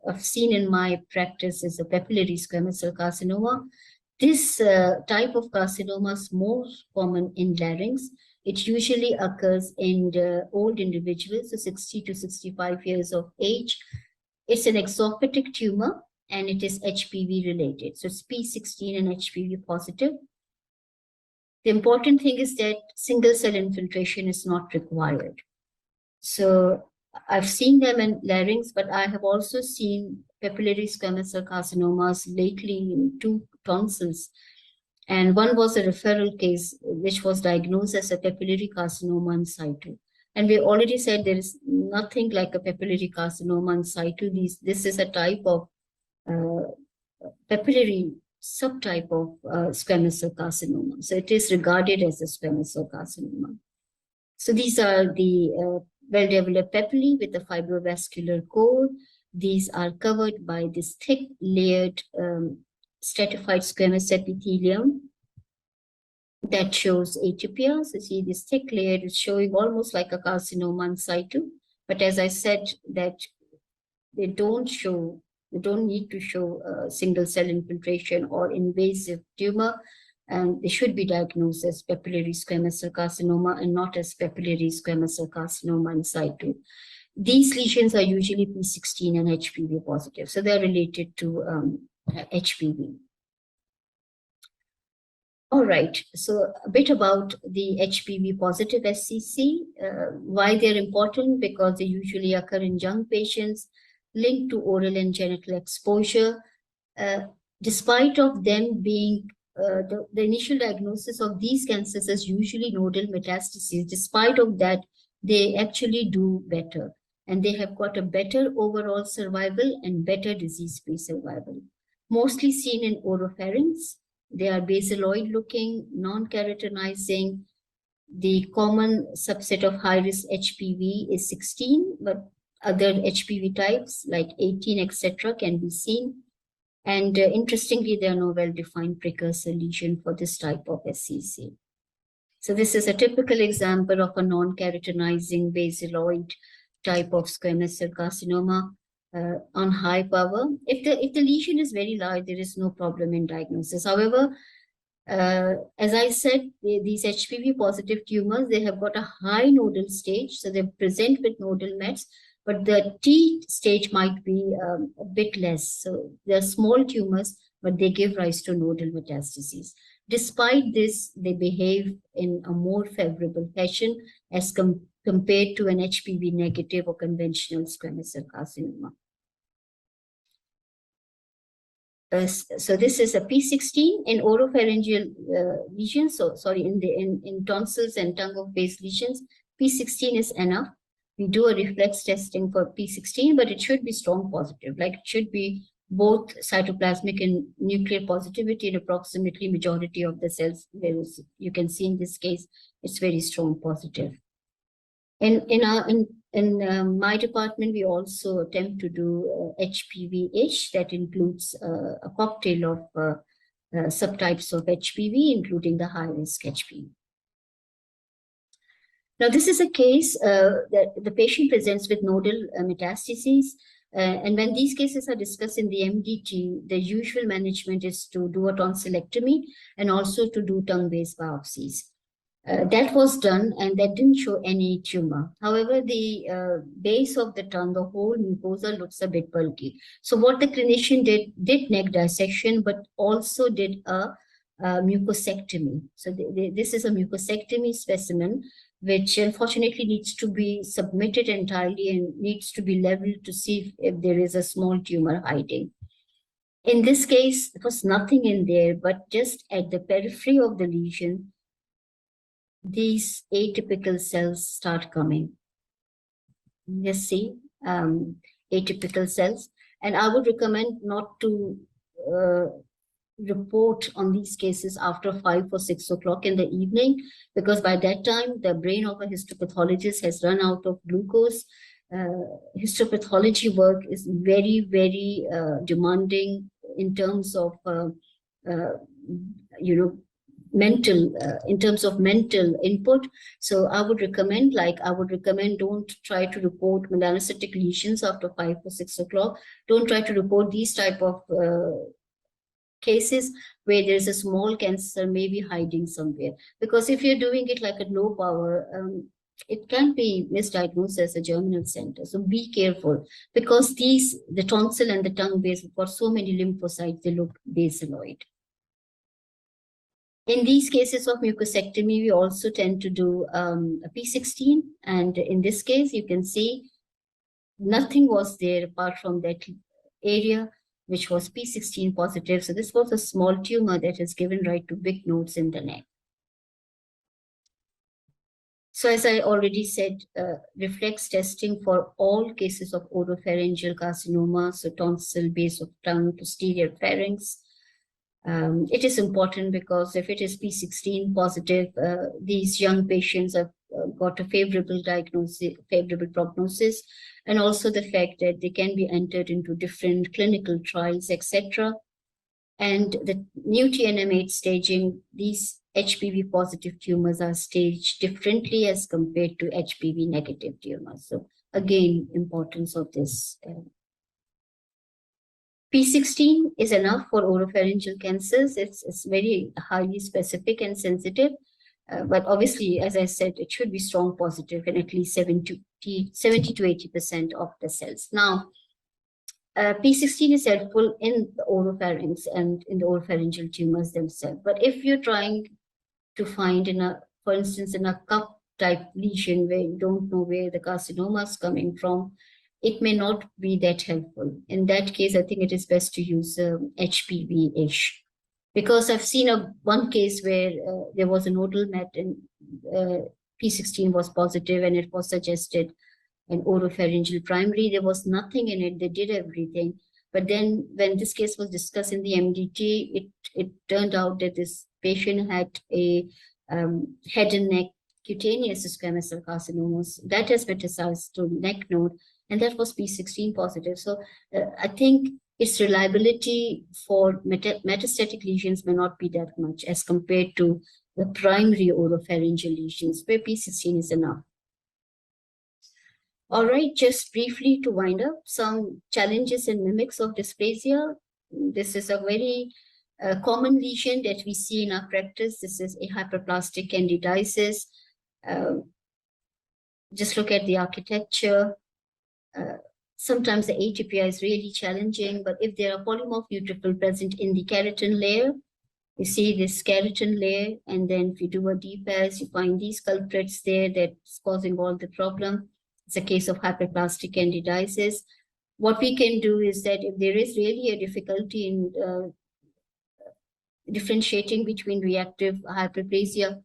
I've seen in my practice is a papillary squamous cell carcinoma. This type of carcinoma is more common in larynx. It usually occurs in the old individuals, so 60 to 65 years of age. It's an exophatic tumor, and it is HPV related. So it's P16 and HPV positive. The important thing is that single cell infiltration is not required. So I've seen them in larynx, but I have also seen papillary squamous cell carcinomas lately in 2 tonsils. And one was a referral case which was diagnosed as a papillary carcinoma in situ. And we already said there is nothing like a papillary carcinoma in situ. This is a type of papillary subtype of squamous cell carcinoma. So it is regarded as a squamous cell carcinoma. So these are the well-developed papillae with a fibrovascular core. These are covered by this thick layered stratified squamous epithelium that shows atypia. So see, this thick layer is showing almost like a carcinoma in situ. But as I said, that they don't need to show single cell infiltration or invasive tumor, and they should be diagnosed as papillary squamous cell carcinoma and not as papillary squamous cell carcinoma in situ. These lesions are usually P16 and HPV positive, so they're related to HPV. All right, so a bit about the HPV positive SCC, why they're important, because they usually occur in young patients linked to oral and genital exposure. Despite of them being the initial diagnosis of these cancers is usually nodal metastases. Despite of that, they actually do better, and they have got a better overall survival and better disease-free survival. Mostly seen in oropharynx. They are basaloid looking, non-keratinizing. The common subset of high-risk HPV is 16, but other HPV types like 18, etc. can be seen. And interestingly, there are no well-defined precursor lesion for this type of SCC. So this is a typical example of a non-keratinizing basaloid type of squamous cell carcinoma on high power. If the lesion is very large, there is no problem in diagnosis. However, As I said, these HPV positive tumors, they have got a high nodal stage, so they present with nodal mets, but the T stage might be a bit less. So they're small tumors, but they give rise to nodal metastases. Despite this, they behave in a more favorable fashion as compared to an HPV negative or conventional squamous cell carcinoma. So this is a P16 in oropharyngeal lesions. So sorry, in tonsils and tongue of base lesions, P16 is enough. We do a reflex testing for P16, but it should be strong positive. Like it should be both cytoplasmic and nuclear positivity in approximately majority of the cells. Whereas you can see in this case, it's very strong positive. In my department, we also attempt to do HPV-ish. That includes a cocktail of subtypes of HPV, including the high-risk HPV. Now, this is a case that the patient presents with nodal metastases. And when these cases are discussed in the MDT, the usual management is to do a tonsillectomy and also to do tongue-based biopsies. That was done and that didn't show any tumor. However, the base of the tongue, the whole mucosa looks a bit bulky. So what the clinician did neck dissection, but also did a mucosectomy. So this is a mucosectomy specimen, which unfortunately needs to be submitted entirely and needs to be leveled to see if there is a small tumor hiding. In this case, there was nothing in there, but just at the periphery of the lesion, these atypical cells start coming. You see, atypical cells. And I would recommend not to report on these cases after 5 or 6 o'clock in the evening, because by that time, the brain of a histopathologist has run out of glucose. Histopathology work is very, very demanding in terms of, mental, in terms of mental input. So I would recommend don't try to report melanocytic lesions after 5 or 6 o'clock. Don't try to report these type of cases where there's a small cancer maybe hiding somewhere. Because if you're doing it like at low power, it can be misdiagnosed as a germinal center. So be careful, because the tonsil and the tongue base have got so many lymphocytes, they look basaloid. In these cases of mucosectomy, we also tend to do a P16. And in this case, you can see nothing was there apart from that area, which was P16 positive. So this was a small tumor that has given rise to big nodes in the neck. So as I already said, reflex testing for all cases of oropharyngeal carcinoma, so tonsil, base of tongue, posterior pharynx. It is important because if it is P16 positive, these young patients have got a favorable diagnosis, favorable prognosis, and also the fact that they can be entered into different clinical trials, etc. And the new TNM8 staging, these HPV positive tumors are staged differently as compared to HPV negative tumors. So again, importance of this. P16 is enough for oropharyngeal cancers. It's very highly specific and sensitive. But obviously, as I said, it should be strong positive in at least 70 to 80% of the cells. Now, P16 is helpful in the oropharynx and in the oropharyngeal tumors themselves. But if you're trying to find for instance, in a cup type lesion where you don't know where the carcinoma is coming from, it may not be that helpful. In that case, I think it is best to use HPV-ish. Because I've seen one case where there was a nodal met and P16 was positive and it was suggested an oropharyngeal primary. There was nothing in it. They did everything. But then when this case was discussed in the MDT, it turned out that this patient had a head and neck cutaneous squamous cell carcinomas that has metastasized to neck node, and that was P16 positive. So I think its reliability for metastatic lesions may not be that much as compared to the primary oropharyngeal lesions where P16 is enough. All right, just briefly to wind up, some challenges and mimics of dysplasia. This is a very A common lesion that we see in our practice, this is a hyperplastic candidiasis. Just look at the architecture. Sometimes the atypia is really challenging, but if there are polymorph neutrophil present in the keratin layer, you see this keratin layer, and then if you do a DPAS, you find these culprits there that's causing all the problem. It's a case of hyperplastic candidiasis. What we can do is that if there is really a difficulty in differentiating between reactive hyperplasia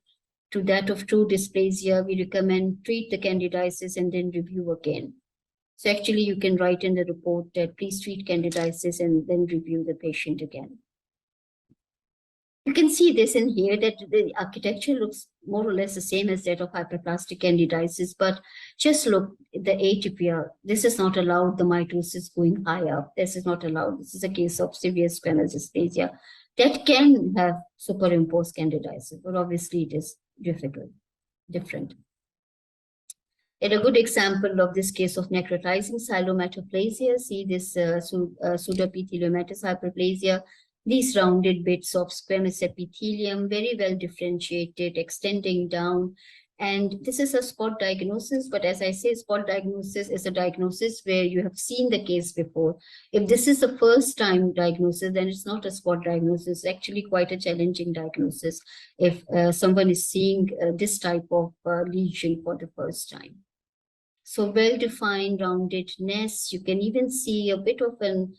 to that of true dysplasia, we recommend treat the candidiasis and then review again. So actually you can write in the report that please treat candidiasis and then review the patient again. You can see this in here that the architecture looks more or less the same as that of hyperplastic candidiasis, but just look at the atypia. This is not allowed, the mitosis going high up. This is not allowed. This is a case of severe squamous dysplasia that can have superimposed candidiasis, but obviously it is different. And a good example of this case of necrotizing pseudometaplasia, see this pseudoepitheliomatous hyperplasia, these rounded bits of squamous epithelium, very well differentiated, extending down. And this is a spot diagnosis, but as I say, spot diagnosis is a diagnosis where you have seen the case before. If this is the first time diagnosis, then it's not a spot diagnosis, it's actually quite a challenging diagnosis if someone is seeing this type of lesion for the first time. So well-defined roundedness, you can even see a bit of an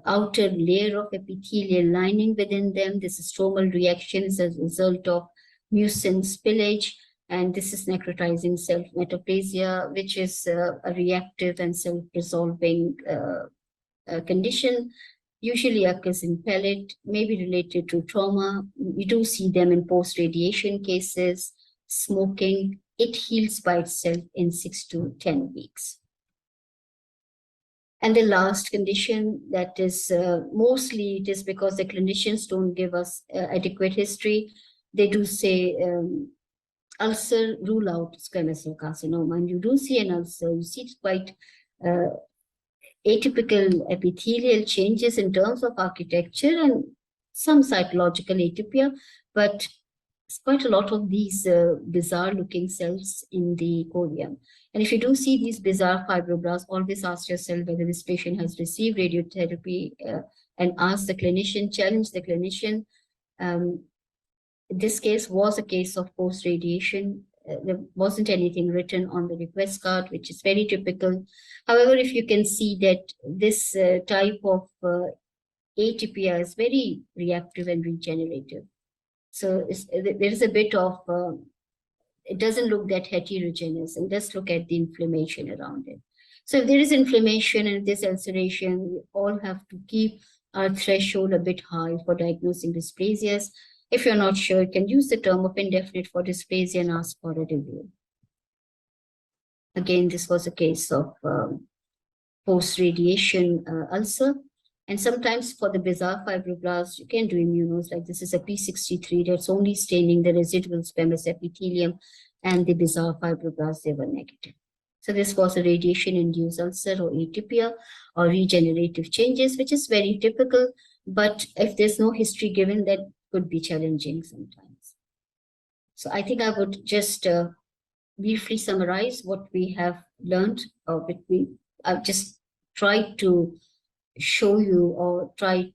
outer layer of epithelial lining within them. This is stromal reaction as a result of mucin spillage. And this is necrotizing self-metaplasia, which is a reactive and self-resolving condition. Usually occurs in pellet, may be related to trauma. We do see them in post-radiation cases, smoking. It heals by itself in 6 to 10 weeks. And the last condition that is mostly it is because the clinicians don't give us adequate history. They do say ulcer, rule out squamous cell carcinoma. And you do see an ulcer, you see it's quite atypical epithelial changes in terms of architecture and some cytological atypia, but it's quite a lot of these bizarre looking cells in the corium. And if you do see these bizarre fibroblasts, always ask yourself whether this patient has received radiotherapy and ask the clinician, challenge the clinician. This case was a case of post-radiation. There wasn't anything written on the request card, which is very typical. However, if you can see that this type of atypia is very reactive and regenerative. So there is a bit of, it doesn't look that heterogeneous, and just look at the inflammation around it. So if there is inflammation and this ulceration, we all have to keep our threshold a bit high for diagnosing dysplasias. If you're not sure, you can use the term of indefinite for dysplasia and ask for a review. Again, this was a case of post-radiation ulcer. And sometimes for the bizarre fibroblasts, you can do immunos, like this is a P63 that's only staining the residual squamous epithelium, and the bizarre fibroblasts, they were negative. So this was a radiation-induced ulcer or atypia or regenerative changes, which is very typical. But if there's no history given, that could be challenging sometimes. So I think I would just briefly summarize what we have learned, or I've just tried to show you or try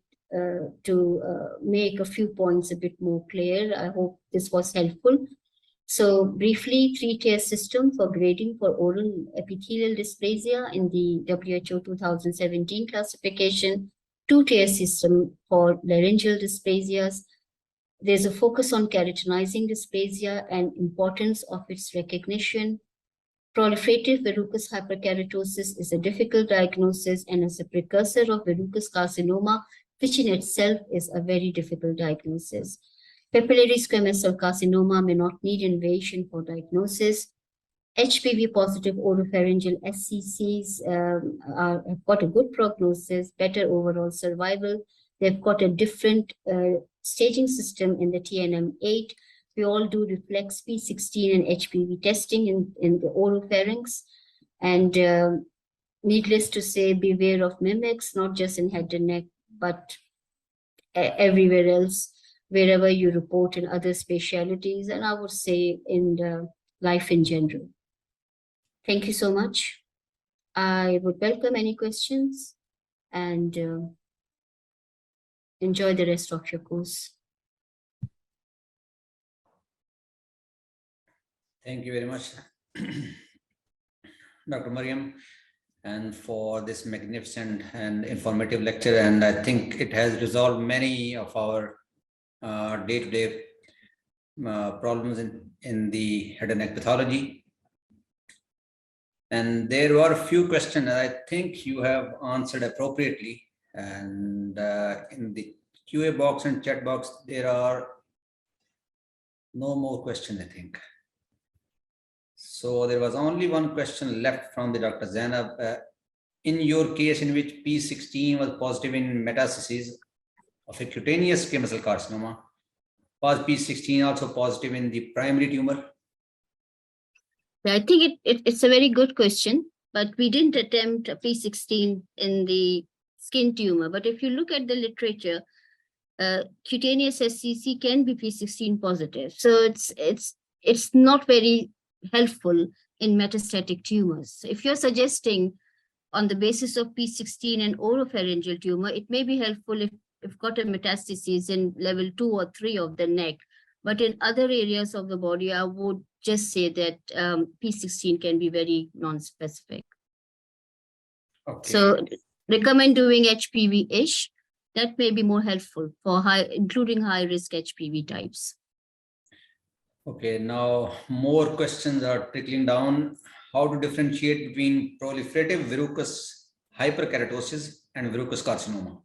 to make a few points a bit more clear. I hope this was helpful. So briefly, 3-tier system for grading for oral epithelial dysplasia in the WHO 2017 classification, 2-tier system for laryngeal dysplasias. There's a focus on keratinizing dysplasia and importance of its recognition. Proliferative verrucous hyperkeratosis is a difficult diagnosis and is a precursor of verrucous carcinoma, which in itself is a very difficult diagnosis. Papillary squamous cell carcinoma may not need invasion for diagnosis. HPV positive oropharyngeal SCCs have got a good prognosis, better overall survival. They've got a different staging system in the TNM8. We all do reflex P16 and HPV testing in the oropharynx. And needless to say, beware of mimics, not just in head and neck, but everywhere else, wherever you report in other specialities, and I would say in the life in general. Thank you so much. I would welcome any questions and enjoy the rest of your course. Thank you very much, Dr. Mariam, and for this magnificent and informative lecture. And I think it has resolved many of our day-to-day problems in the head and neck pathology. And there were a few questions that I think you have answered appropriately. And in the QA box and chat box, there are no more questions, I think. So there was only one question left from the Dr. Zainab. In your case in which P16 was positive in metastasis of a cutaneous squamous cell carcinoma, was P16 also positive in the primary tumor? I think it's a very good question, but we didn't attempt a P16 in the skin tumor. But if you look at the literature, cutaneous SCC can be P16 positive. So it's not very helpful in metastatic tumors. If you're suggesting on the basis of P16 and oropharyngeal tumor, it may be helpful if got a metastasis in level 2 or 3 of the neck. But in other areas of the body, I would just say that P16 can be very non-specific. Okay. So recommend doing HPV-ish. That may be more helpful for including high-risk HPV types. Okay, now more questions are trickling down. How to differentiate between proliferative verrucous hyperkeratosis and verrucous carcinoma?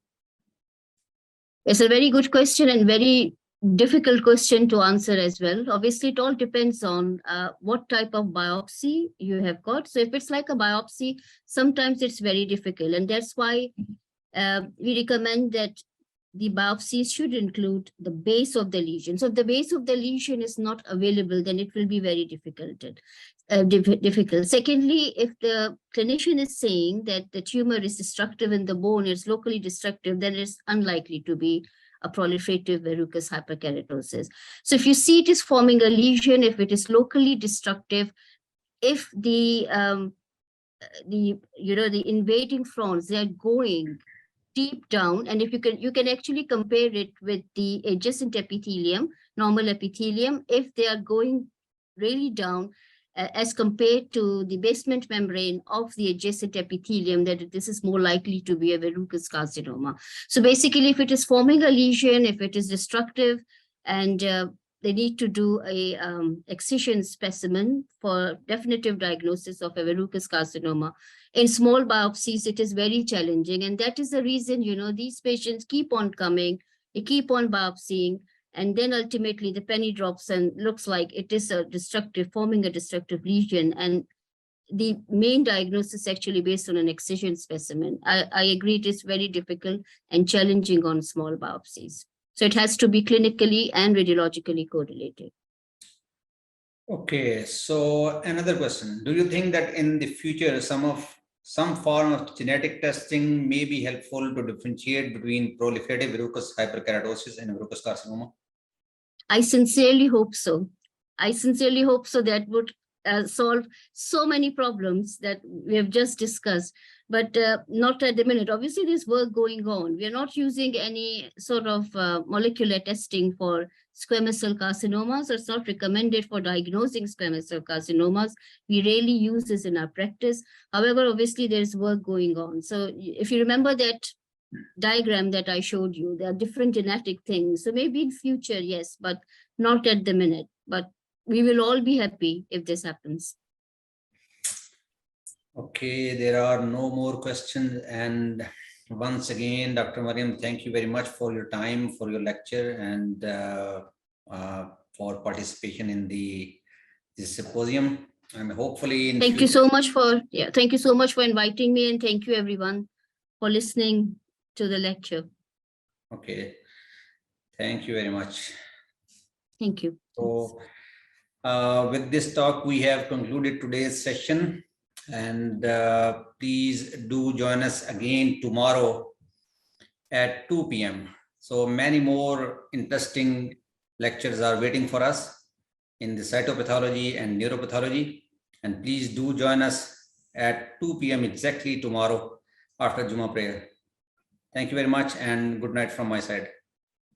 It's a very good question and very difficult question to answer as well. Obviously, it all depends on what type of biopsy you have got. So if it's like a biopsy, sometimes it's very difficult. And that's why we recommend that the biopsies should include the base of the lesion. So if the base of the lesion is not available, then it will be very difficult. Secondly, if the clinician is saying that the tumor is destructive in the bone, it's locally destructive, then it's unlikely to be a proliferative verrucous hyperkeratosis. So if you see it is forming a lesion, if it is locally destructive, if the invading fronts, they're going deep down, and if you can actually compare it with the adjacent epithelium, normal epithelium, if they are going really down as compared to the basement membrane of the adjacent epithelium, that this is more likely to be a verrucous carcinoma. So basically, if it is forming a lesion, if it is destructive, and they need to do a excision specimen for definitive diagnosis of a verrucous carcinoma. In small biopsies, it is very challenging. And that is the reason, these patients keep on coming, they keep on biopsying, and then ultimately the penny drops and looks like it is forming a destructive lesion. And the main diagnosis actually based on an excision specimen. I agree it is very difficult and challenging on small biopsies. So it has to be clinically and radiologically correlated. Okay, so another question. Do you think that in the future, some form of genetic testing may be helpful to differentiate between proliferative verrucous hyperkeratosis and verrucous carcinoma? I sincerely hope so. That would solve so many problems that we have just discussed, but not at the minute. Obviously, there's work going on. We are not using any sort of molecular testing for squamous cell carcinomas. It's not recommended for diagnosing squamous cell carcinomas. We rarely use this in our practice. However, obviously, there's work going on. So if you remember that diagram that I showed you, there are different genetic things. So maybe in future, yes, but not at the minute. But we will all be happy if this happens. Okay, there are no more questions. And once again, Dr. Mariam, thank you very much for your time, for your lecture, and for participation in this symposium. And hopefully, thank you so much for inviting me, and thank you everyone for listening to the lecture. Okay, thank you very much. Thank you. So, with this talk, we have concluded today's session, and please do join us again tomorrow at 2 p.m. So many more interesting lectures are waiting for us in the cytopathology and neuropathology. And please do join us at 2 p.m. exactly tomorrow after Juma prayer. Thank you very much and good night from my side.